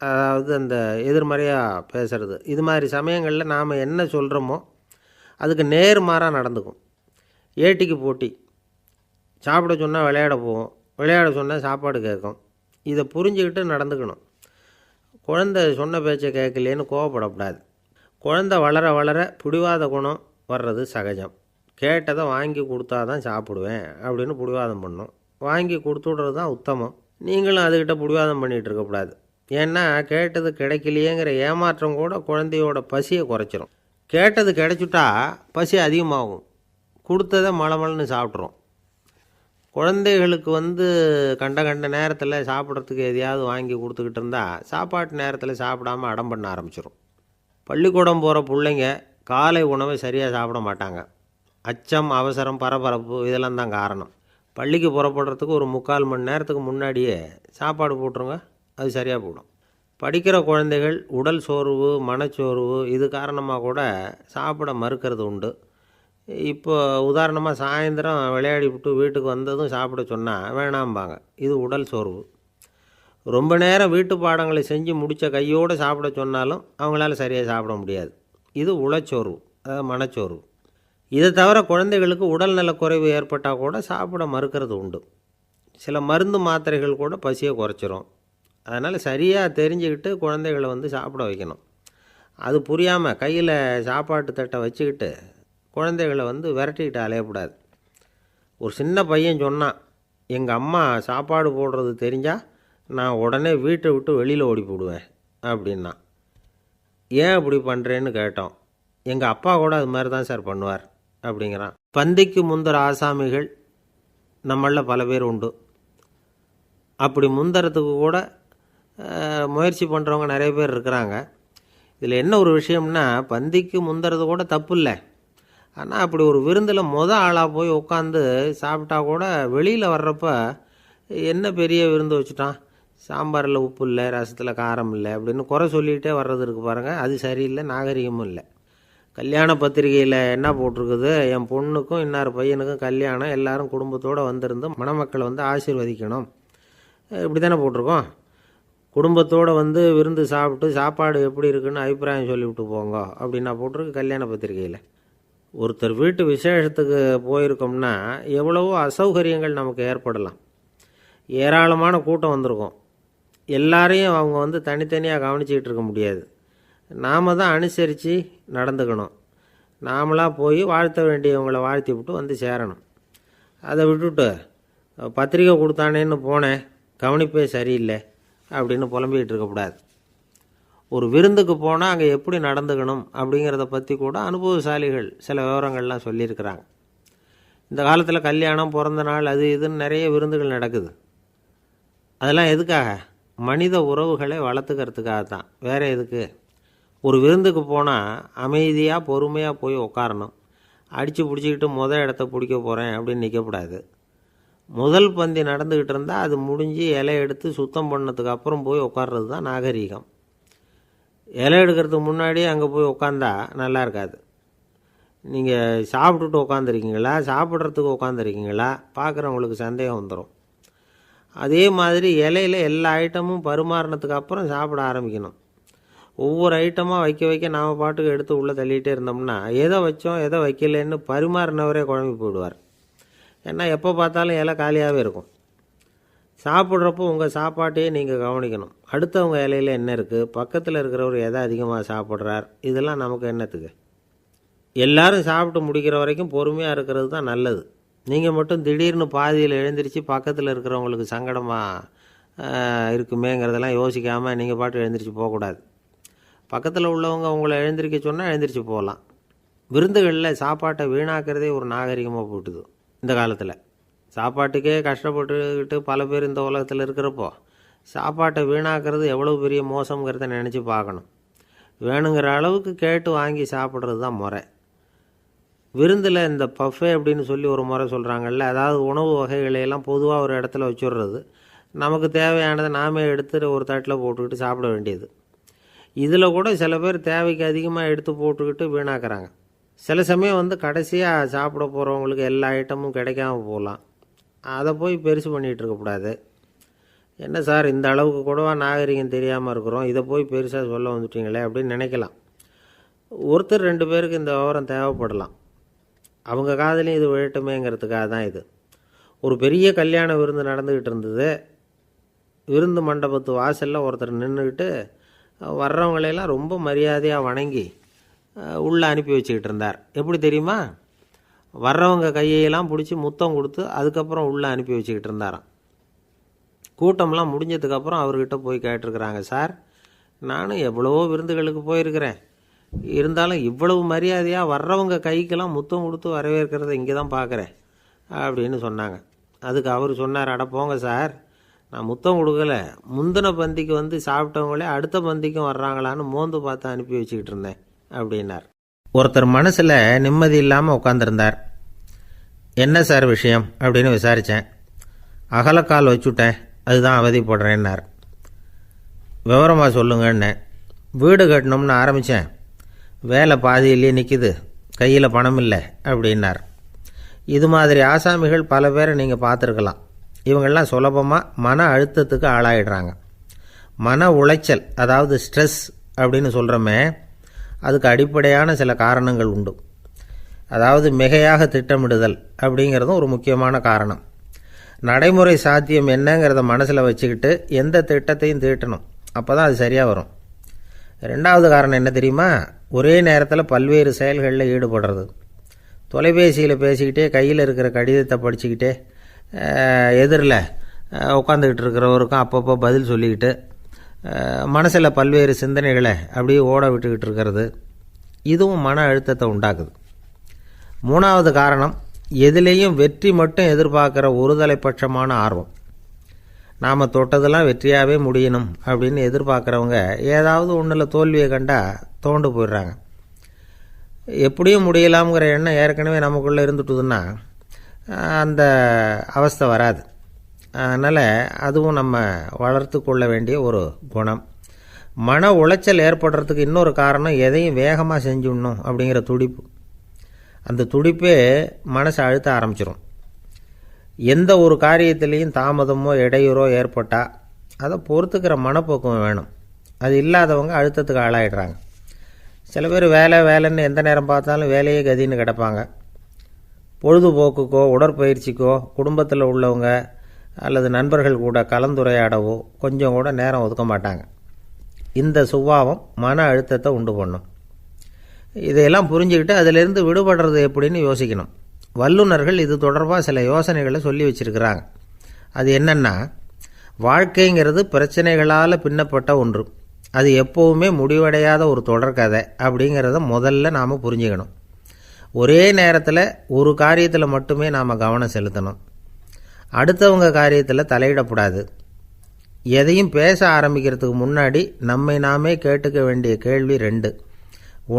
அதாவது அந்த எதிர்மறையாக பேசுகிறது. இது மாதிரி சமயங்களில் நாம் என்ன சொல்கிறோமோ அதுக்கு நேர்மாறாக நடந்துக்கும். ஏட்டிக்கு போட்டி. சாப்பிட சொன்னால் விளையாட போகும், விளையாட சொன்னால் சாப்பாடு கேட்கும். இதை புரிஞ்சுக்கிட்டு நடந்துக்கணும். குழந்தை சொன்ன பேச்சை கேட்கலேன்னு கோவப்படக்கூடாது. குழந்தை வளர வளர பிடிவாத குணம் வர்றது சகஜம். கேட்டதை வாங்கி கொடுத்தா தான் சாப்பிடுவேன் அப்படின்னு பிடிவாதம் பண்ணும். வாங்கி கொடுத்துடுறது தான் உத்தமம். நீங்களும் அதுக்கிட்ட பிடிவாதம் பண்ணிகிட்டு இருக்கக்கூடாது. ஏன்னா கேட்டது கிடைக்கலையேங்கிற ஏமாற்றம் கூட குழந்தையோட பசியை குறைச்சிரும். கேட்டது கிடைச்சிட்டா பசி அதிகமாகும். கொடுத்ததை மலமலன்னு சாப்பிட்றோம். குழந்தைகளுக்கு கண்ட கண்ட நேரத்தில் சாப்பிட்றதுக்கு எதையாவது வாங்கி கொடுத்துக்கிட்டு இருந்தால் சாப்பாட்டு நேரத்தில் சாப்பிடாமல் அடம் பண்ண ஆரம்பிச்சிடும். பள்ளிக்கூடம் போகிற பிள்ளைங்க காலை உணவை சரியாக சாப்பிட மாட்டாங்க. அச்சம், அவசரம், பரபரப்பு இதெல்லாம் தான் காரணம். பள்ளிக்கு புறப்படுறதுக்கு ஒரு 3/4 மணி நேரத்துக்கு முன்னாடியே சாப்பாடு போட்டுருங்க, அது சரியாக போடும். படிக்கிற குழந்தைகள் உடல் சோர்வு, மனச்சோர்வு இது காரணமாக கூட சாப்பிட மறுக்கிறது உண்டு. இப்போ உதாரணமாக சாயந்தரம் விளையாடி விட்டு வீட்டுக்கு வந்ததும் சாப்பிட சொன்னால் வேணாம்பாங்க. இது உடல் சோர்வு. ரொம்ப நேரம் வீட்டு பாடங்களை செஞ்சு முடித்த கையோடு சாப்பிட சொன்னாலும் அவங்களால சரியாக சாப்பிட முடியாது. இது உளச்சோர்வு, அதாவது மனச்சோர்வு. இதை தவிர குழந்தைகளுக்கு உடல்நல குறைவு ஏற்பட்டால் கூட சாப்பிட மறுக்கிறது உண்டு. சில மருந்து மாத்திரைகள் கூட பசியை குறைச்சிரும். அதனால் சரியாக தெரிஞ்சுக்கிட்டு குழந்தைகளை சாப்பிட வைக்கணும். அது புரியாமல் கையில் சாப்பாட்டு தட்டை வச்சுக்கிட்டு குழந்தைகளை விரட்டிக்கிட்டு அலையக்கூடாது. ஒரு சின்ன பையன் சொன்னான், எங்கள் அம்மா சாப்பாடு போடுறது தெரிஞ்சால் நான் உடனே வீட்டை விட்டு வெளியில் ஓடி போடுவேன் அப்படின்னா. ஏன் அப்படி பண்ணுறேன்னு கேட்டோம். எங்கள் அப்பா கூட அது மாதிரி தான் சார் பண்ணுவார் அப்படிங்கிறான். பந்திக்கு முந்தர ஆசாமிகள் நம்மளில் பல பேர் உண்டு. அப்படி முந்தறதுக்கு கூட முயற்சி பண்ணுறவங்க நிறைய பேர் இருக்கிறாங்க. இதில் என்ன ஒரு விஷயம்னா, பந்திக்கு முந்துறது கூட தப்பு இல்லை. ஆனால் அப்படி ஒரு விருந்தில் ஆளாக போய் உட்காந்து சாப்பிட்டா கூட வெளியில் வர்றப்ப என்ன பெரிய விருந்து வச்சுட்டான், சாம்பாரில் உப்பு இல்லை, ரசத்தில் காரம் இல்லை அப்படின்னு குறை சொல்லிகிட்டே வர்றது இருக்குது பாருங்கள். அது சரியில்லை, நாகரிகமும் இல்லை. கல்யாண பத்திரிகையில் என்ன போட்டிருக்குது, என் பொண்ணுக்கும் இன்னார் பையனுக்கும் கல்யாணம், எல்லாரும் குடும்பத்தோடு வந்திருந்து மணமக்களை ஆசீர்வதிக்கணும், இப்படி தானே போட்டிருக்கோம். குடும்பத்தோடு விருந்து சாப்பிட்டு சாப்பாடு எப்படி இருக்குன்னு அபிப்பிராயம் சொல்லிவிட்டு போங்க அப்படின்னா போட்டிருக்கு கல்யாண பத்திரிகையில். ஒருத்தர் வீட்டு விசேஷத்துக்கு போயிருக்கோம்னா எவ்வளவோ அசௌகரியங்கள் நமக்கு ஏற்படலாம். ஏராளமான கூட்டம் வந்திருக்கும். எல்லாரையும் அவங்க தனித்தனியாக கவனிச்சிக்கிட்டு இருக்க முடியாது. நாம் தான் அனுசரித்து நடந்துக்கணும். நாமளாக போய் வாழ்த்த வேண்டியவங்களை வாழ்த்தி விட்டு சேரணும். அதை விட்டுட்டு பத்திரிக்கை கொடுத்தானேன்னு போனேன், கவனிப்பே சரியில்லை அப்படின்னு புலம்பிக்கிட்டு இருக்கக்கூடாது. ஒரு விருந்துக்கு போனால் அங்கே எப்படி நடந்துக்கணும் அப்படிங்கிறத பற்றி கூட அனுபவசாலிகள் சில விவரங்கள்லாம் சொல்லியிருக்கிறாங்க. இந்த காலத்தில் கல்யாணம், பிறந்த நாள், அது இதுன்னு நிறைய விருந்துகள் நடக்குது. அதெல்லாம் எதுக்காக? மனித உறவுகளை வளர்த்துக்கிறதுக்காக தான், வேறு எதுக்கு? ஒரு விருந்துக்கு போனால் அமைதியாக பொறுமையாக போய் உட்காரணும். அடித்து பிடிச்சிக்கிட்டு இடத்த பிடிக்க போகிறேன் அப்படின்னு நிற்கக்கூடாது. முதல் பந்தி நடந்துக்கிட்டு இருந்தால் அது முடிஞ்சு இலை எடுத்து சுத்தம் பண்ணதுக்கு அப்புறம் போய் உட்கார்றது தான் நாகரீகம். இலை எடுக்கிறதுக்கு முன்னாடியே அங்கே போய் உட்காந்தா நல்லா இருக்காது. நீங்கள் சாப்பிட்டுட்டு உட்காந்துருக்கீங்களா, சாப்பிட்றதுக்கு உட்காந்துருக்கீங்களா, பார்க்குறவங்களுக்கு சந்தேகம் வந்துடும். அதே மாதிரி இலையில் எல்லா ஐட்டமும் பரிமாறினதுக்கு அப்புறம் சாப்பிட ஆரம்பிக்கணும். ஒவ்வொரு ஐட்டமாக வைக்க வைக்க நாம் பாட்டுக்கு எடுத்து உள்ளே தள்ளிகிட்டே இருந்தோம்னா எதை வச்சோம் எதை வைக்கலன்னு பரிமாறினவரே குழம்பி போயிடுவார். ஏன்னா எப்போ பார்த்தாலும் இலை காலியாகவே இருக்கும். சாப்பிட்றப்போ உங்கள் சாப்பாட்டையே நீங்கள் கவனிக்கணும். அடுத்தவங்க இலையில் என்ன இருக்குது, பக்கத்தில் இருக்கிறவர் எதை அதிகமாக சாப்பிட்றார், இதெல்லாம் நமக்கு என்னத்துக்கு? எல்லோரும் சாப்பிட்டு முடிக்கிற வரைக்கும் பொறுமையாக இருக்கிறது தான் நல்லது. நீங்கள் மட்டும் திடீர்னு பாதியில் எழுந்திரிச்சு பக்கத்தில் இருக்கிறவங்களுக்கு சங்கடமாக இருக்குமேங்கிறதெல்லாம் யோசிக்காமல் நீங்கள் பாட்டு எழுந்திரிச்சு போகக்கூடாது. பக்கத்தில் உள்ளவங்க உங்களை எழுந்திரிக்க சொன்னால் எழுந்திரிச்சு போகலாம். விருந்துகளில் சாப்பாட்டை வீணாக்கிறதே ஒரு நாகரிகமாக போட்டுது. இந்த காலத்தில் சாப்பாட்டுக்கே கஷ்டப்பட்டுக்கிட்டு பல பேர் இந்த உலகத்தில் இருக்கிறப்போ சாப்பாட்டை வீணாக்கிறது எவ்வளோ பெரிய மோசங்கிறத நினச்சி பார்க்கணும். வேணுங்கிற அளவுக்கு கேட்டு வாங்கி சாப்பிட்றது தான் முறை. விருந்தில் இந்த பஃபே அப்படின்னு சொல்லி ஒரு முறை சொல்கிறாங்கல்ல, அதாவது உணவு வகைகளையெல்லாம் பொதுவாக ஒரு இடத்துல வச்சுடுறது, நமக்கு தேவையானதை நாமே எடுத்து ஒரு தட்டில் போட்டுக்கிட்டு சாப்பிட வேண்டியது. இதில் கூட சில பேர் தேவைக்கு அதிகமாக எடுத்து போட்டுக்கிட்டு வீணாக்குறாங்க. சில சமயம் கடைசியாக சாப்பிட போகிறவங்களுக்கு எல்லா ஐட்டமும் கிடைக்காம போகலாம். அதை போய் பெருசு பண்ணிகிட்டு இருக்கக்கூடாது. என்ன சார் இந்த அளவுக்கு கூடவா நாகரிகம் தெரியாமல் இருக்கிறோம், இதை போய் பெருசாக சொல்ல வந்துட்டீங்களே அப்படின்னு நினைக்கலாம். ஒருத்தர் 2 பேருக்கு இந்த விவரம் தேவைப்படலாம். அவங்க காதலையும் இது விழட்டுமேங்கிறதுக்காக தான் இது. ஒரு பெரிய கல்யாண விருந்து நடந்துக்கிட்டு இருந்தது. விருந்து மண்டபத்து வாசலில் ஒருத்தர் நின்றுக்கிட்டு வர்றவங்களையெல்லாம் ரொம்ப மரியாதையாக வணங்கி உள்ளே அனுப்பி வச்சுக்கிட்டு இருந்தார். எப்படி தெரியுமா? வர்றவங்க கையெல்லாம் பிடிச்சி முத்தம் கொடுத்து அதுக்கப்புறம் உள்ளே அனுப்பி வச்சுக்கிட்டு இருந்தாராம். கூட்டம்லாம் முடிஞ்சதுக்கப்புறம் அவர்கிட்ட போய் கேட்டிருக்கிறாங்க, சார் நானும் எவ்வளவோ விருந்துகளுக்கு போயிருக்கிறேன், இருந்தாலும் இவ்வளவு மரியாதையாக வர்றவங்க கைக்கெல்லாம் முத்தம் கொடுத்து வரவேற்கிறத இங்கே தான் பார்க்குறேன் அப்படின்னு சொன்னாங்க. அதுக்கு அவர் சொன்னார், அட போங்க சார், நான் முத்தம் கொடுக்கல, முந்தின பந்திக்கு சாப்பிட்டவங்களே அடுத்த பந்திக்கும் வர்றாங்களான்னு மோந்து பார்த்து அனுப்பி வச்சுக்கிட்டு இருந்தேன் அப்படின்னார். ஒருத்தர் மனசில் நிம்மதி இல்லாமல் உட்காந்துருந்தார். என்ன சார் விஷயம் அப்படின்னு விசாரித்தேன். அகலக்கால் வச்சுட்டேன், அதுதான் அவதிப்படுறேன்னார். விவரமாக சொல்லுங்கன்னு. வீடு கட்டணும்னு ஆரம்பித்தேன், வேலை பாதியிலேயே நிற்கிது, கையில் பணம் இல்லை அப்படின்னார். இது மாதிரி ஆசாமிகள் பல பேரை நீங்கள் பார்த்துருக்கலாம். இவங்கெல்லாம் சுலபமாக மன அழுத்தத்துக்கு ஆளாயிடுறாங்க. மன உளைச்சல், அதாவது ஸ்ட்ரெஸ் அப்படின்னு சொல்கிறோமே, அதுக்கு அடிப்படையான சில காரணங்கள் உண்டு. அதாவது மிகையாக திட்டமிடுதல் அப்படிங்கிறதும் ஒரு முக்கியமான காரணம். நடைமுறை சாத்தியம் என்னங்கிறத மனசில் வச்சுக்கிட்டு எந்த திட்டத்தையும் தீட்டணும், அப்போ தான் அது சரியாக வரும். 2வது காரணம் என்ன தெரியுமா? ஒரே நேரத்தில் பல்வேறு செயல்களில் ஈடுபடுறது. தொலைபேசியில் பேசிக்கிட்டே கையில் இருக்கிற கடிதத்தை படிச்சுக்கிட்டே எதிரில் உட்காந்துக்கிட்டு இருக்கிறவருக்கும் அப்பப்போ பதில் சொல்லிக்கிட்டு மனசில் பல்வேறு சிந்தனைகளை அப்படியே ஓட விட்டுக்கிட்டு இருக்கிறது, இதுவும் மன அழுத்தத்தை உண்டாக்குது. 3வது காரணம், எதிலேயும் வெற்றி மட்டும் எதிர்பார்க்குற ஒருதலை பட்சமான ஆர்வம். நாம் தொட்டதெல்லாம் வெற்றியாகவே முடியணும் அப்படின்னு எதிர்பார்க்குறவங்க ஏதாவது ஒன்றில் தோல்வியை கண்டால் தோண்டு போயிடுறாங்க. எப்படியும் முடியலாம்ங்கிற எண்ணம் ஏற்கனவே நமக்குள்ளே இருந்துட்டுதுன்னா அந்த அவஸ்தை வராது. அதனால் அதுவும் நம்ம வளர்த்து கொள்ள வேண்டிய ஒரு குணம். மன உளைச்சல் ஏற்படுறதுக்கு இன்னொரு காரணம், எதையும் வேகமாக செஞ்சுடணும் அப்படிங்கிற துடிப்பு. அந்த துடிப்பே மனசை அழுத்த ஆரம்பிச்சிடும். எந்த ஒரு காரியத்திலையும் தாமதமோ இடையூறோ ஏற்பட்டால் அதை பொறுத்துக்கிற மனப்போக்கம் வேணும். அது இல்லாதவங்க அழுத்தத்துக்கு ஆளாயிடுறாங்க. சில பேர் வேலைன்னு எந்த நேரம் பார்த்தாலும் வேலையே கதின்னு கிடப்பாங்க. பொழுதுபோக்குக்கோ உடற்பயிற்சிக்கோ குடும்பத்தில் உள்ளவங்க அல்லது நண்பர்கள் கூட கலந்துரையாடவோ கொஞ்சம் கூட நேரம் ஒதுக்க மாட்டாங்க. இந்த சுபாவம் மன அழுத்தத்தை உண்டு பண்ணும். இதையெல்லாம் புரிஞ்சுக்கிட்டு அதிலிருந்து விடுபடுறது எப்படின்னு யோசிக்கணும். வல்லுநர்கள் இது தொடர்பாக சில யோசனைகளை சொல்லி வச்சுருக்கிறாங்க. அது என்னென்னா, வாழ்க்கைங்கிறது பிரச்சனைகளால் பின்னப்பட்ட ஒன்று. அது எப்போவுமே முடிவடையாத ஒரு தொடர்கதை அப்படிங்கிறத முதல்ல நாம் புரிஞ்சுக்கணும். ஒரே நேரத்தில் ஒரு காரியத்தில் மட்டுமே நாம் கவனம் செலுத்தணும். அடுத்தவங்க காரியத்தில் தலையிடக்கூடாது. எதையும் பேச ஆரம்பிக்கிறதுக்கு முன்னாடி நம்மை நாமே கேட்டுக்க வேண்டிய கேள்வி 2.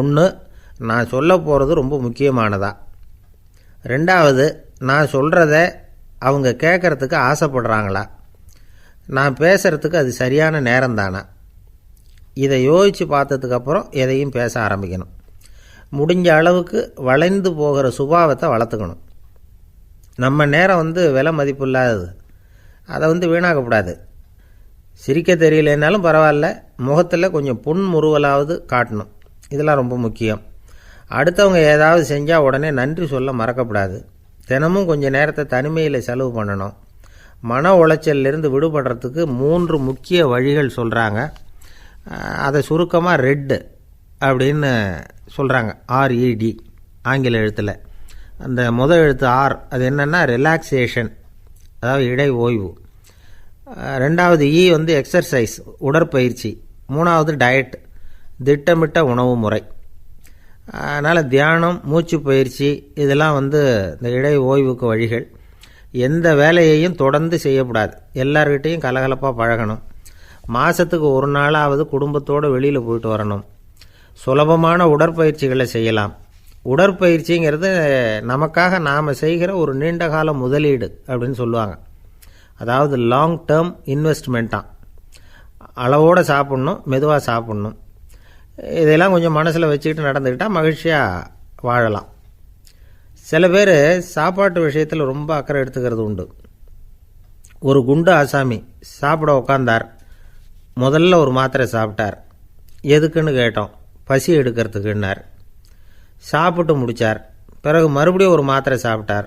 1, நான் சொல்ல போகிறது ரொம்ப முக்கியமானதா? 2வது, நான் சொல்கிறத அவங்க கேட்குறதுக்கு ஆசைப்படுறாங்களா? நான் பேசுகிறதுக்கு அது சரியான நேரம்தானா? இதை யோசித்து பார்த்ததுக்கப்புறம் எதையும் பேச ஆரம்பிக்கணும். முடிஞ்ச அளவுக்கு வளைந்து போகிற சுபாவத்தை வளர்த்துக்கணும். நம்ம நேரம் விலை மதிப்பு இல்லாதது, அதை வீணாக்கக்கூடாது. சிரிக்க தெரியலனாலும் பரவாயில்ல, முகத்தில் கொஞ்சம் புன்முறுவலாவது காட்டணும். இதெல்லாம் ரொம்ப முக்கியம். அடுத்தவங்க ஏதாவது செஞ்சால் உடனே நன்றி சொல்ல மறக்கக்கூடாது. தினமும் கொஞ்சம் நேரத்தை தனிமையில் செலவு பண்ணணும். மன உளைச்சலிருந்து விடுபடுறதுக்கு 3 முக்கிய வழிகள் சொல்கிறாங்க. அதை சுருக்கமாக ரெட் அப்படின்னு சொல்கிறாங்க. RED ஆங்கில எழுத்தில். அந்த முதல் எழுத்து ஆர், அது என்னென்னா ரிலாக்ஸேஷன், அதாவது இடை ஓய்வு. 2வது இ எக்ஸர்சைஸ், உடற்பயிற்சி. 3வது டயட், திட்டமிட்ட உணவு முறை. அதனால் தியானம், மூச்சு பயிற்சி இதெல்லாம் இந்த இடை ஓய்வுக்கு வழிகள். எந்த வேலையையும் தொடர்ந்து செய்யக்கூடாது. எல்லார்கிட்டையும் கலகலப்பாக பழகணும். மாதத்துக்கு ஒரு நாளாவது குடும்பத்தோடு வெளியில் போயிட்டு வரணும். சுலபமான உடற்பயிற்சிகளை செய்யலாம். உடற்பயிற்சிங்கிறது நமக்காக நாம் செய்கிற ஒரு நீண்டகால முதலீடு அப்படின்னு சொல்லுவாங்க. அதாவது லாங் டேர்ம் இன்வெஸ்ட்மெண்ட்டாக. அளவோடு சாப்பிட்ணும், மெதுவாக சாப்பிட்ணும். இதெல்லாம் கொஞ்சம் மனசில் வச்சுக்கிட்டு நடந்துக்கிட்டால் மகிழ்ச்சியாக வாழலாம். சில பேர் சாப்பாட்டு விஷயத்தில் ரொம்ப அக்கறை எடுத்துக்கிறது உண்டு. ஒரு குண்டு ஆசாமி சாப்பிட உக்காந்தார். முதல்ல ஒரு மாத்திரை சாப்பிட்டார். எதுக்குன்னு கேட்டோம். பசி எடுக்கிறதுக்குன்னார். சாப்பிட்டு முடித்தார். பிறகு மறுபடியும் ஒரு மாத்திரை சாப்பிட்டார்.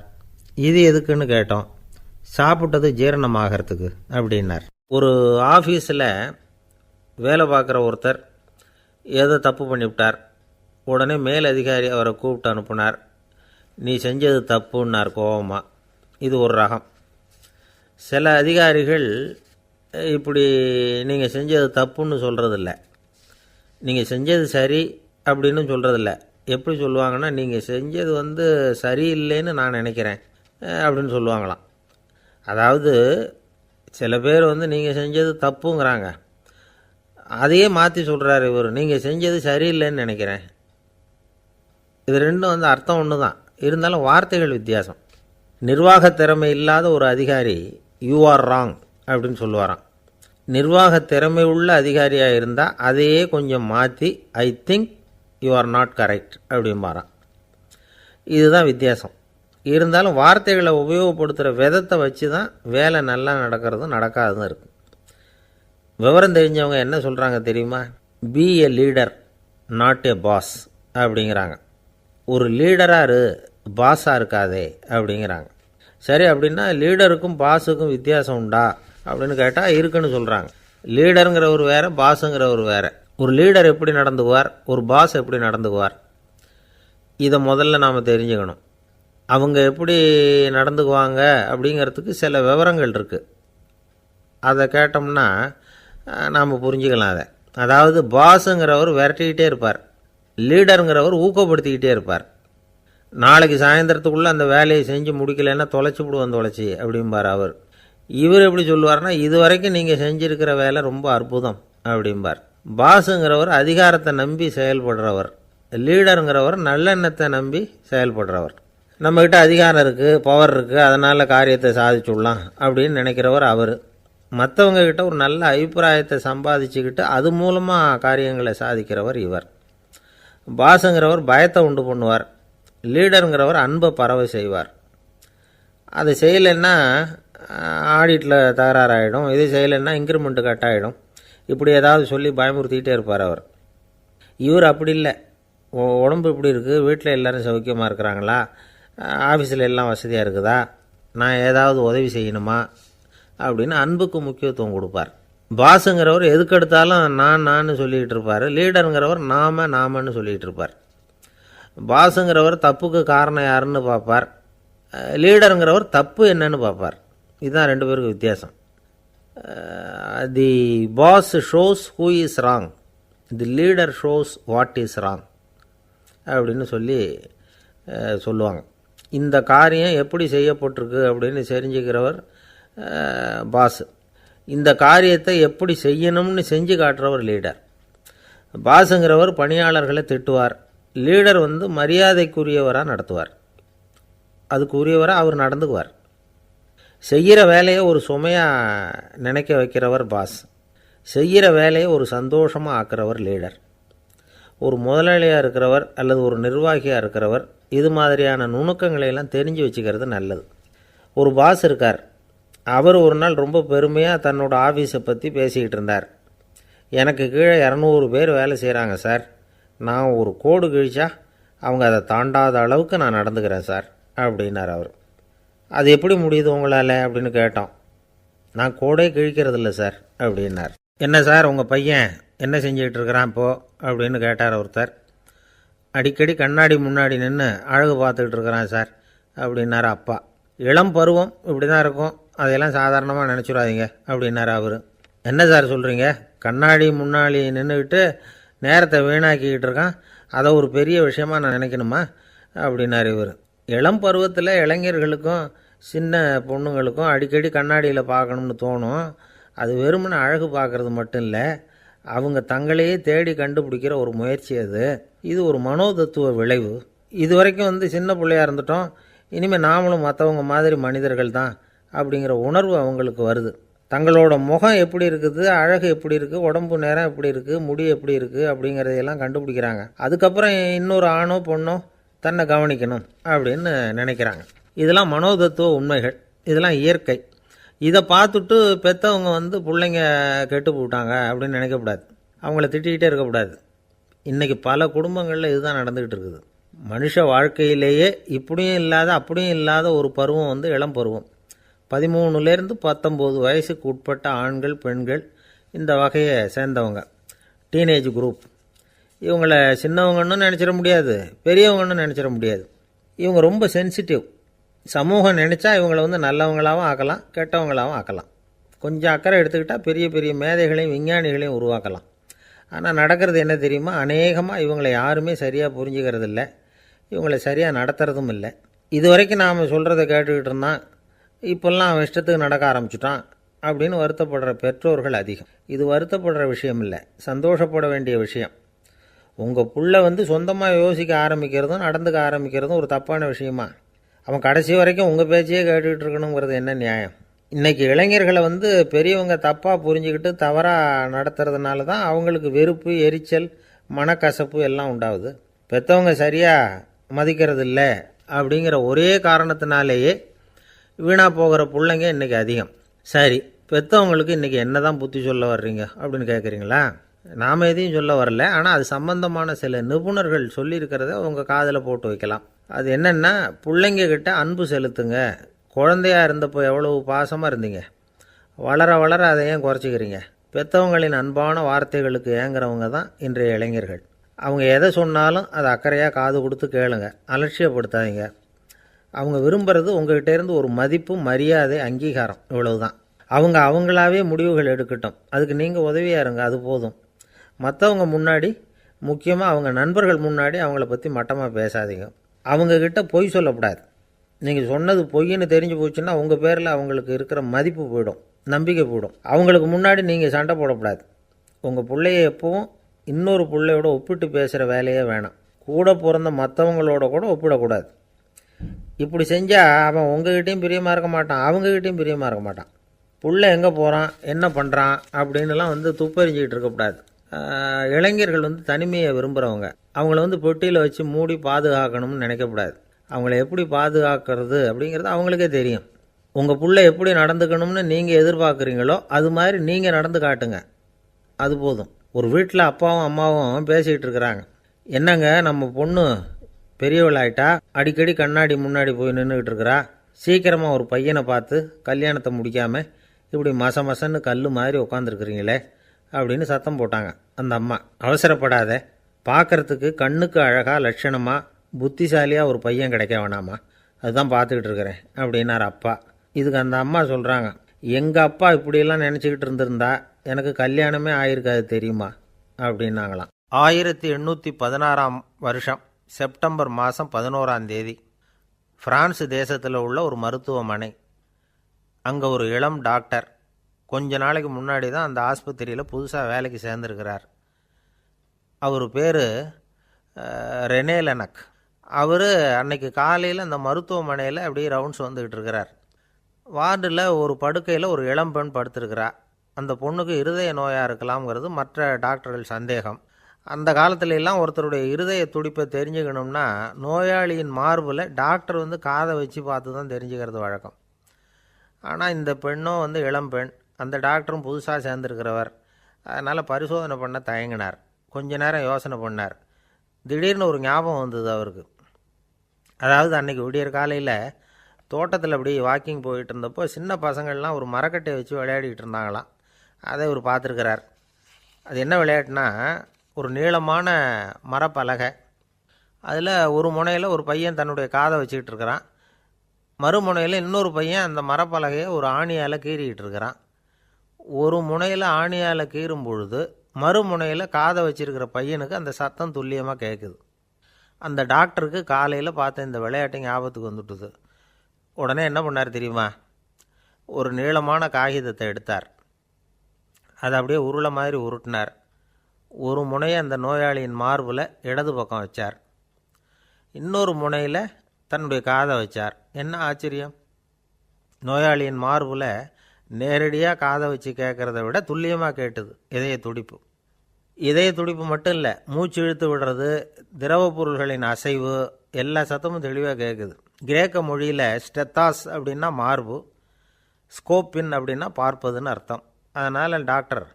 இது எதுக்குன்னு கேட்டோம். சாப்பிட்டது ஜீரணமாகறதுக்கு அப்படின்னார். ஒரு ஆஃபீஸில் வேலை பார்க்குற ஒருத்தர் ஏதோ தப்பு பண்ணிவிட்டார். உடனே மேல் அதிகாரி அவரை கூப்பிட்டு அனுப்புனார். நீ செஞ்சது தப்புன்னார் கோபமாக. இது ஒரு ரகம். சில அதிகாரிகள் இப்படி நீங்கள் செஞ்சது தப்புன்னு சொல்கிறதில்ல, நீங்கள் செஞ்சது சரி அப்படின்னு சொல்கிறதில்ல. எப்படி சொல்லுவாங்கன்னா, நீங்கள் செஞ்சது சரியில்லைன்னு நான் நினைக்கிறேன் அப்படின்னு சொல்லுவாங்களாம். அதாவது சில பேர் நீங்கள் செஞ்சது தப்புங்கிறாங்க, அதையே மாற்றி சொல்கிறாரு இவர், நீங்கள் செஞ்சது சரியில்லைன்னு நினைக்கிறேன். இது ரெண்டும் அர்த்தம் ஒன்று தான், இருந்தாலும் வார்த்தைகள் வித்தியாசம். நிர்வாக திறமை இல்லாத ஒரு அதிகாரி யூ ஆர் ராங் அப்படின்னு சொல்லுவாராம். நிர்வாக திறமை உள்ள அதிகாரியாக இருந்தால் அதையே கொஞ்சம் மாற்றி I think you are not correct அப்படிம்பாரான். இதுதான் வித்தியாசம். இருந்தாலும் வார்த்தைகளை உபயோகப்படுத்துகிற விதத்தை வச்சு தான் வேலை நல்லா நடக்கிறதும் நடக்காததும் இருக்குது. விவரம் தெரிஞ்சவங்க என்ன சொல்கிறாங்க தெரியுமா? Be a leader not a boss அப்படிங்கிறாங்க. ஒரு லீடராக பாஸாக இருக்காதே அப்படிங்கிறாங்க. சரி, அப்படின்னா லீடருக்கும் பாஸுக்கும் வித்தியாசம் உண்டா அப்படின்னு கேட்டால் இருக்குன்னு சொல்கிறாங்க. லீடருங்கிறவர் வேறு, பாஸுங்கிறவர் வேறு. ஒரு லீடர் எப்படி நடந்துக்குவார், ஒரு பாஸ் எப்படி நடந்துக்குவார், இதை முதல்ல நாம் தெரிஞ்சுக்கணும். அவங்க எப்படி நடந்துக்குவாங்க அப்படிங்கிறதுக்கு சில விவரங்கள் இருக்குது. அதை கேட்டோம்னா நாம் புரிஞ்சுக்கலாம் அதை. அதாவது பாஸுங்கிறவர் விரட்டிக்கிட்டே இருப்பார், லீடருங்கிறவர் ஊக்கப்படுத்திக்கிட்டே இருப்பார். நாளைக்கு சாயந்தரத்துக்குள்ளே அந்த வேலையை செஞ்சு முடிக்கலைன்னா தொலைச்சி விடுவோம் தொலைச்சி அப்படிம்பார் அவர். இவர் எப்படி சொல்லுவார்னா, இது வரைக்கும் நீங்கள் செஞ்சுருக்கிற வேலை ரொம்ப அற்புதம் அப்படிம்பார். பாஸுங்கிறவர் அதிகாரத்தை நம்பி செயல்படுறவர், லீடருங்கிறவர் நல்லெண்ணத்தை நம்பி செயல்படுறவர். நம்மக்கிட்ட அதிகாரம் இருக்குது, பவர் இருக்குது, அதனால் காரியத்தை சாதிச்சுடலாம் அப்படின்னு நினைக்கிறவர் அவர். மற்றவங்கக்கிட்ட ஒரு நல்ல அபிப்பிராயத்தை சம்பாதிச்சுக்கிட்டு அது மூலமாக காரியங்களை சாதிக்கிறவர் இவர். பாஸுங்கிறவர் பயத்தை உண்டு பண்ணுவார், லீடருங்கிறவர் அன்பை பரவ செய்வார். அது செய்யலைன்னா ஆடிட்டில் தகராறாயிடும், இது செய்யலைன்னா இன்க்ரிமெண்ட்டு கட் ஆகிடும், இப்படி ஏதாவது சொல்லி பயமுறுத்திக்கிட்டே இருப்பார் அவர். இவர் அப்படி இல்லை. உடம்பு இப்படி இருக்குது, வீட்டில் எல்லோரும் சௌக்கியமாக இருக்கிறாங்களா, ஆஃபீஸில் எல்லாம் வசதியாக இருக்குதா, நான் ஏதாவது உதவி செய்யணுமா அப்படின்னு அன்புக்கு முக்கியத்துவம் கொடுப்பார். பாஸுங்கிறவர் எதுக்கெடுத்தாலும் நான் சொல்லிகிட்டு இருப்பார், லீடருங்கிறவர் நாமன்னு சொல்லிகிட்டு இருப்பார். பாஸுங்கிறவர் தப்புக்கு காரணம் யாருன்னு பார்ப்பார், லீடருங்கிறவர் தப்பு என்னன்னு பார்ப்பார். இதுதான் ரெண்டு பேருக்கு வித்தியாசம். The boss shows who is wrong, the leader shows what is wrong அப்படின்னு சொல்லுவாங்க. இந்த காரியம் எப்படி செய்யப்பட்டிருக்கு அப்படின்னு தெரிஞ்சுக்கிறவர் பாஸ், இந்த காரியத்தை எப்படி செய்யணும்னு செஞ்சு காட்டுறவர் லீடர். பாஸுங்கிறவர் பணியாளர்களை திட்டுவார், லீடர் மரியாதைக்குரியவராக நடத்துவார், அதுக்குரியவராக அவர் நடந்துக்குவார். செய்கிற வேலையை ஒரு சுமையாக நினைக்க வைக்கிறவர் பாஸ், செய்கிற வேலையை ஒரு சந்தோஷமாக ஆக்கிறவர் லீடர். ஒரு முதலாளியாக இருக்கிறவர் அல்லது ஒரு நிர்வாகியாக இருக்கிறவர் இது மாதிரியான நுணுக்கங்களையெல்லாம் தெரிஞ்சு வச்சுக்கிறது நல்லது. ஒரு பாஸ் இருக்கார், அவர் ஒரு நாள் ரொம்ப பெருமையாக தன்னோட ஆஃபீஸை பற்றி பேசிக்கிட்டு இருந்தார். எனக்கு கீழே 200 பேர் வேலை செய்கிறாங்க சார், நான் ஒரு கோடு கிழிச்சா அவங்க அதை தாண்டாத அளவுக்கு நான் நடந்துக்கிறேன் சார் அப்படின்னார் அவர். அது எப்படி முடியுது உங்களால் அப்படின்னு கேட்டோம். நான் கோடே கிழிக்கிறதில்ல சார் அப்படின்னார். என்ன சார் உங்கள் பையன் என்ன செஞ்சுக்கிட்டு இருக்கிறான் இப்போது அப்படின்னு கேட்டார் ஒருத்தர். அடிக்கடி கண்ணாடி முன்னாடி நின்று அழகு பார்த்துக்கிட்டு இருக்கிறான் சார் அப்படின்னார் அப்பா. இளம் பருவம் இப்படி தான் இருக்கும், அதையெல்லாம் சாதாரணமாக நினச்சிடாதீங்க அப்படின்னார் அவர். என்ன சார் சொல்கிறீங்க, கண்ணாடி முன்னாடி நின்றுக்கிட்டு நேரத்தை வீணாக்கிக்கிட்டு இருக்கான், அதை ஒரு பெரிய விஷயமாக நான் நினைக்கணுமா அப்படின்னார் இவர். இளம் பருவத்தில் இளைஞர்களுக்கும் சின்ன பொண்ணுங்களுக்கும் அடிக்கடி கண்ணாடியில் பார்க்கணும்னு தோணும். அது வெறுமனே அழகு பார்க்குறது மட்டும் இல்லை, அவங்க தங்களையே தேடி கண்டுபிடிக்கிற ஒரு முயற்சி அது. இது ஒரு மனோதத்துவ விளைவு. இது வரைக்கும் சின்ன பிள்ளையாக இருந்துட்டோம், இனிமேல் நாமளும் மற்றவங்க மாதிரி மனிதர்கள் தான் அப்படிங்கிற உணர்வு அவங்களுக்கு வருது. தங்களோட முகம் எப்படி இருக்குது, அழகு எப்படி இருக்குது, உடம்பு நேரம் எப்படி இருக்குது, முடி எப்படி இருக்குது அப்படிங்கிறதையெல்லாம் கண்டுபிடிக்கிறாங்க. அதுக்கப்புறம் இன்னொரு ஆணோ பொண்ணோ தன்னை கவனிக்கணும் அப்படின்னு நினைக்கிறாங்க. இதெல்லாம் மனோதத்துவ உண்மைகள், இதெல்லாம் இயற்கை. இதை பார்த்துட்டு பெற்றவங்க பிள்ளைங்க கெட்டு போட்டாங்க அப்படின்னு நினைக்கக்கூடாது, அவங்கள திட்டிக்கிட்டே இருக்கக்கூடாது. இன்றைக்கி பல குடும்பங்களில் இதுதான் நடந்துக்கிட்டு இருக்குது. மனுஷ வாழ்க்கையிலேயே இப்படியும் இல்லாத அப்படியும் இல்லாத ஒரு பருவம் இளம் பருவம். 13லேருந்து 19 வயசுக்கு உட்பட்ட ஆண்கள் பெண்கள் இந்த வகையை சேர்ந்தவங்க, டீனேஜ் குரூப். இவங்களை சின்னவங்கன்னு நினச்சிட முடியாது, பெரியவங்கன்னு நினச்சிட முடியாது. இவங்க ரொம்ப சென்சிட்டிவ். சமூகம் நினச்சா இவங்களை நல்லவங்களாகவும் ஆக்கலாம், கெட்டவங்களாகவும் ஆக்கலாம். கொஞ்சம் அக்கறை எடுத்துக்கிட்டால் பெரிய பெரிய மேதைகளையும் விஞ்ஞானிகளையும் உருவாக்கலாம். ஆனால் நடக்கிறது என்ன தெரியுமா, அநேகமாக இவங்களை யாருமே சரியாக புரிஞ்சுக்கிறதில்ல, இவங்களை சரியாக நடத்துறதும் இல்லை. இது வரைக்கும் நாம் சொல்கிறத கேட்டுக்கிட்டு இருந்தான், இப்போல்லாம் அவன் இஷ்டத்துக்கு நடக்க ஆரம்பிச்சுட்டான் அப்படின்னு வருத்தப்படுற பெற்றோர்கள் அதிகம். இது வருத்தப்படுற விஷயம் இல்லை, சந்தோஷப்பட வேண்டிய விஷயம். உங்கள் புள்ள சொந்தமாக யோசிக்க ஆரம்பிக்கிறதும் நடந்துக்க ஆரம்பிக்கிறதும் ஒரு தப்பான விஷயமா? அவன் கடைசி வரைக்கும் உங்கள் பேச்சையே கேட்டுக்கிட்டு இருக்கணுங்கிறது என்ன நியாயம்? இன்றைக்கி இளைஞர்களை பெரியவங்க தப்பாக புரிஞ்சுக்கிட்டு தவறாக நடத்துறதுனால தான் அவங்களுக்கு வெறுப்பு, எரிச்சல், மனக்கசப்பு எல்லாம் உண்டாகுது. பெற்றவங்க சரியாக மதிக்கிறது இல்லை அப்படிங்கிற ஒரே காரணத்தினாலேயே வீணாக போகிற பிள்ளைங்க இன்றைக்கி அதிகம். சரி, பெற்றவங்களுக்கு இன்றைக்கி என்ன தான் புத்தி சொல்ல வர்றீங்க அப்படின்னு கேட்குறீங்களா? நாம் எதையும் சொல்ல வரல, ஆனால் அது சம்பந்தமான சில நிபுணர்கள் சொல்லியிருக்கிறத உங்கள் காதில் போட்டு வைக்கலாம். அது என்னென்னா, பிள்ளைங்க கிட்ட அன்பு செலுத்துங்க. குழந்தையாக இருந்தப்போ எவ்வளவு பாசமாக இருந்தீங்க, வளர வளர அதை ஏன் குறைச்சிக்கிறீங்க? பெற்றவங்களின் அன்பான வார்த்தைகளுக்கு ஏங்குறவங்க தான் இன்றைய இளைஞர்கள். அவங்க எதை சொன்னாலும் அதை அக்கறையாக காது கொடுத்து கேளுங்க, அலட்சியப்படுத்தாதீங்க. அவங்க விரும்புகிறது உங்கள்கிட்ட இருந்து ஒரு மதிப்பு, மரியாதை, அங்கீகாரம், இவ்வளவு தான். அவங்க அவங்களாவே முடிவுகள் எடுக்கட்டும், அதுக்கு நீங்கள் உதவியாக இருங்க, அது போதும். மற்றவங்க முன்னாடி, முக்கியமாக அவங்க நண்பர்கள் முன்னாடி அவங்கள பற்றி மட்டமாக பேசாதீங்க. அவங்கக்கிட்ட பொய் சொல்லக்கூடாது. நீங்கள் சொன்னது பொய்ன்னு தெரிஞ்சு போச்சுன்னா உங்கள் பேரில் அவங்களுக்கு இருக்கிற மதிப்பு போயிடும், நம்பிக்கை போயிடும். அவங்களுக்கு முன்னாடி நீங்கள் சண்டை போடக்கூடாது. உங்கள் பிள்ளைய எப்பவும் இன்னொரு பிள்ளையோட ஒப்பிட்டு பேசுகிற வேலையே வேணாம். கூட பிறந்த மற்றவங்களோட கூட ஒப்பிடக்கூடாது. இப்படி செஞ்சால் அவன் உங்ககிட்டையும் பிரியமாக இருக்க மாட்டான், அவங்ககிட்டையும் பிரியமாக இருக்க மாட்டான். புள்ள எங்கே போகிறான், என்ன பண்ணுறான் அப்படின்னுலாம் துப்பறிஞ்சிக்கிட்டு இருக்கக்கூடாது. இளைஞர்கள் தனிமையை விரும்புகிறவங்க. அவங்கள பெட்டியில் வச்சு மூடி பாதுகாக்கணும்னு நினைக்கக்கூடாது. அவங்கள எப்படி பாதுகாக்கிறது அப்படிங்கிறது அவங்களுக்கே தெரியும். உங்கள் புள்ள எப்படி நடந்துக்கணும்னு நீங்கள் எதிர்பார்க்குறீங்களோ அது மாதிரி நீங்கள் நடந்து காட்டுங்க, அது போதும். ஒரு வீட்டில் அப்பாவும் அம்மாவும் பேசிக்கிட்டு இருக்கிறாங்க. என்னங்க, நம்ம பொண்ணு பெரியவளாயிட்டா, அடிக்கடி கண்ணாடி முன்னாடி போய் நின்றுக்கிட்டு இருக்கிறா, சீக்கிரமாக ஒரு பையனை பார்த்து கல்யாணத்தை முடிக்காமல் இப்படி மசன்னு கல் மாதிரி உட்காந்துருக்குறீங்களே அப்படின்னு சத்தம் போட்டாங்க அந்த அம்மா. அவசரப்படாத, பார்க்குறதுக்கு கண்ணுக்கு அழகாக லட்சணமாக புத்திசாலியாக ஒரு பையன் கிடைக்க வேணாமா, அதுதான் பார்த்துக்கிட்டு இருக்கிறேன் அப்படின்னார் அப்பா. இதுக்கு அந்த அம்மா சொல்கிறாங்க, எங்கள் அப்பா இப்படியெல்லாம் நினச்சிக்கிட்டு இருந்திருந்தா எனக்கு கல்யாணமே ஆயிருக்காது தெரியுமா அப்படின்னாங்களாம். 1816 வருஷம் செப்டம்பர் மாதம் 11 பிரான்ஸ் தேசத்தில் உள்ள ஒரு மருத்துவமனை. அங்கே ஒரு இளம் டாக்டர் கொஞ்ச நாளைக்கு முன்னாடி தான் அந்த ஆஸ்பத்திரியில் புதுசாக வேலைக்கு சேர்ந்துருக்கிறார். அவர் பேர் ரெனே லெனக். அவர் அன்னைக்கு காலையில் அந்த மருத்துவமனையில் அப்படியே ரவுண்ட்ஸ் வந்துக்கிட்டு இருக்கிறார். வார்டில் ஒரு படுக்கையில் ஒரு இளம் பெண் படுத்திருக்கிறா. அந்த பொண்ணுக்கு இருதய நோயாக இருக்கலாம்ங்கிறது மற்ற டாக்டர்கள் சந்தேகம். அந்த காலத்துல எல்லாம் ஒருத்தருடைய இருதய துடிப்பை தெரிஞ்சுக்கணும்னா நோயாளியின் மார்பில் டாக்டர் காதை வச்சு பார்த்து தான் தெரிஞ்சுக்கிறது வழக்கம். ஆனால் இந்த பெண்ணும் இளம் பெண், அந்த டாக்டரும் புதுசாக சேர்ந்துருக்கிறவர். அதனால் பரிசோதனை பண்ண தயங்கினார். கொஞ்ச நேரம் யோசனை பண்ணார். திடீர்னு ஒரு ஞாபகம் வந்தது அவருக்கு. அதாவது அன்றைக்கி விடியற் காலையில் தோட்டத்தில் அப்படி வாக்கிங் போயிட்டு இருந்தப்போ சின்ன பசங்கள்லாம் ஒரு மரக்கட்டையை வச்சு விளையாடிக்கிட்டு இருந்தாங்களாம். அதை இவர் பார்த்துருக்கிறார். அது என்ன விளையாட்டுனா, ஒரு நீளமான மரப்பலகை, அதில் ஒரு முனையில் ஒரு பையன் தன்னுடைய காதை வச்சுக்கிட்டு இருக்கிறான், மறுமுனையில் இன்னொரு பையன் அந்த மரப்பலகையை ஒரு ஆணியால் கீறிக்கிட்டு இருக்கிறான். ஒரு முனையில் ஆணியால் கீறும் பொழுது மறுமுனையில் காதை வச்சிருக்கிற பையனுக்கு அந்த சத்தம் துல்லியமாக கேட்குது. அந்த டாக்டருக்கு காலையில் பார்த்த இந்த விளையாட்டு ஞாபகத்துக்கு வந்துட்டுது. உடனே என்ன பண்ணார் தெரியுமா? ஒரு நீளமான காகிதத்தை எடுத்தார். அதை அப்படியே உருளை மாதிரி உருட்டினார். ஒரு முனையை அந்த நோயாளியின் மார்பில் இடது பக்கம் வச்சார், இன்னொரு முனையில் தன்னுடைய காதை வச்சார். என்ன ஆச்சரியம்! நோயாளியின் மார்பில் நேரடியாக காதை வச்சு கேட்குறத விட துல்லியமாக கேட்டுது இதய துடிப்பு. இதய துடிப்பு மட்டும் இல்லை, மூச்சு இழுத்து விடுறது, திரவ பொருள்களின் அசைவு, எல்லா சத்தமும் தெளிவாக கேட்குது. கிரேக்க மொழியில் ஸ்டெத்தாஸ் அப்படின்னா மார்பு, ஸ்கோப்பின் அப்படின்னா பார்ப்பதுன்னு அர்த்தம். அதனால் டாக்டர்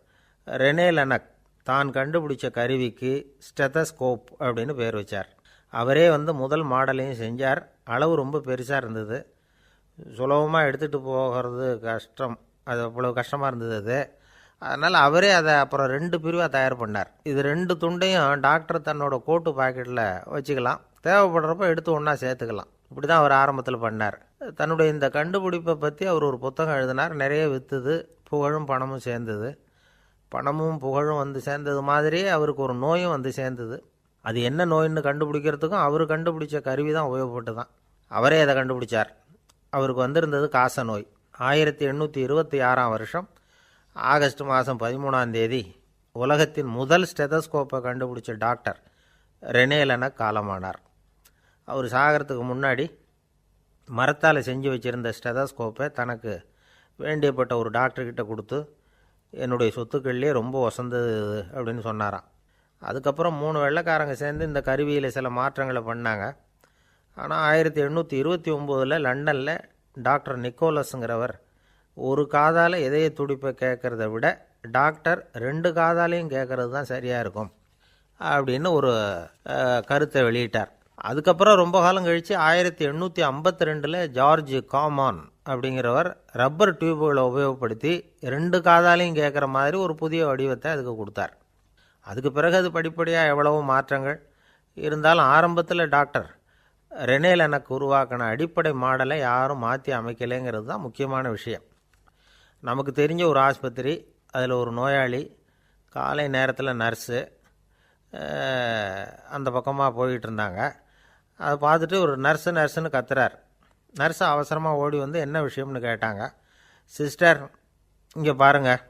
ரெனே லெனக் தான் கண்டுபிடிச்ச கருவிக்கு ஸ்டெத்தஸ்கோப் அப்படின்னு பேர் வச்சார். அவரே முதல் மாடலையும் செஞ்சார். அளவு ரொம்ப பெருசாக இருந்தது, சுலபமாக எடுத்துகிட்டு போகிறது கஷ்டம், அது அவ்வளோ கஷ்டமாக இருந்தது அது. அதனால் அவரே அதை அப்புறம் 2 பிரிவாக தயார் பண்ணார். இது 2 துண்டையும் டாக்டர் தன்னோட கோட்டு பாக்கெட்டில் வச்சுக்கலாம், தேவைப்படுறப்ப எடுத்து ஒன்றா சேர்த்துக்கலாம். இப்படி தான் அவர் ஆரம்பத்தில் பண்ணார். தன்னுடைய இந்த கண்டுபிடிப்பை பற்றி அவர் ஒரு புத்தகம் எழுதினார். நிறைய விற்றுது, புகழும் பணமும் சேர்ந்தது. பணமும் புகழும் சேர்ந்தது மாதிரியே அவருக்கு ஒரு நோயும் சேர்ந்தது. அது என்ன நோயின்னு கண்டுபிடிக்கிறதுக்கும் அவர் கண்டுபிடிச்ச கருவி தான் உபயோகப்பட்டு தான். அவரே அதை கண்டுபிடிச்சார். அவருக்கு வந்திருந்தது காச நோய். 1826 வருஷம் ஆகஸ்ட் மாதம் 13 உலகத்தின் முதல் ஸ்டெதஸ்கோப்பை கண்டுபிடிச்ச டாக்டர் ரெனே லெனக் காலமானார். அவர் சாகிறதுக்கு முன்னாடி மரத்தால் செஞ்சு வச்சுருந்த ஸ்டெதஸ்கோப்பை தனக்கு வேண்டியப்பட்ட ஒரு டாக்டர்கிட்ட கொடுத்து, என்னுடைய சொத்துக்கள்லேயே ரொம்ப வசந்தது அப்படின்னு சொன்னாராம். அதுக்கப்புறம் 3 வெள்ளைக்காரங்க சேர்ந்து இந்த கருவியில் சில மாற்றங்களை பண்ணாங்க. ஆனால் 1829 லண்டனில் டாக்டர் நிக்கோலஸுங்கிறவர் ஒரு காதால் இதய துடிப்பை கேட்குறத விட டாக்டர் 2 காதாலையும் கேட்குறது தான் சரியாக இருக்கும் அப்படின்னு ஒரு கருத்தை வெளியிட்டார். அதுக்கப்புறம் ரொம்ப காலம் கழித்து 1852 ஜார்ஜ் காமான் அப்படிங்கிறவர் ரப்பர் டியூபுகளை உபயோகப்படுத்தி 2 காதாலையும் கேட்குற மாதிரி ஒரு புதிய வடிவத்தை அதுக்கு கொடுத்தார். அதுக்கு பிறகு அது படிப்படியாக எவ்வளவோ மாற்றங்கள் இருந்தாலும் ஆரம்பத்தில் டாக்டர் ரெனே லெனக் உருவாக்கின அடிப்படை மாடலை யாரும் மாற்றி அமைக்கலைங்கிறது தான் முக்கியமான விஷயம். நமக்கு தெரிஞ்ச ஒரு ஆஸ்பத்திரி, அதில் ஒரு நோயாளி, காலை நேரத்தில் நர்ஸு அந்த பக்கமாக போயிட்டு இருந்தாங்க. அதை பார்த்துட்டு ஒரு நர்ஸுன்னு கத்துறார். நர்ஸு அவசரமாக ஓடி வந்து என்ன விஷயம்னு கேட்டாங்க. சிஸ்டர், இங்கே பாருங்கள்,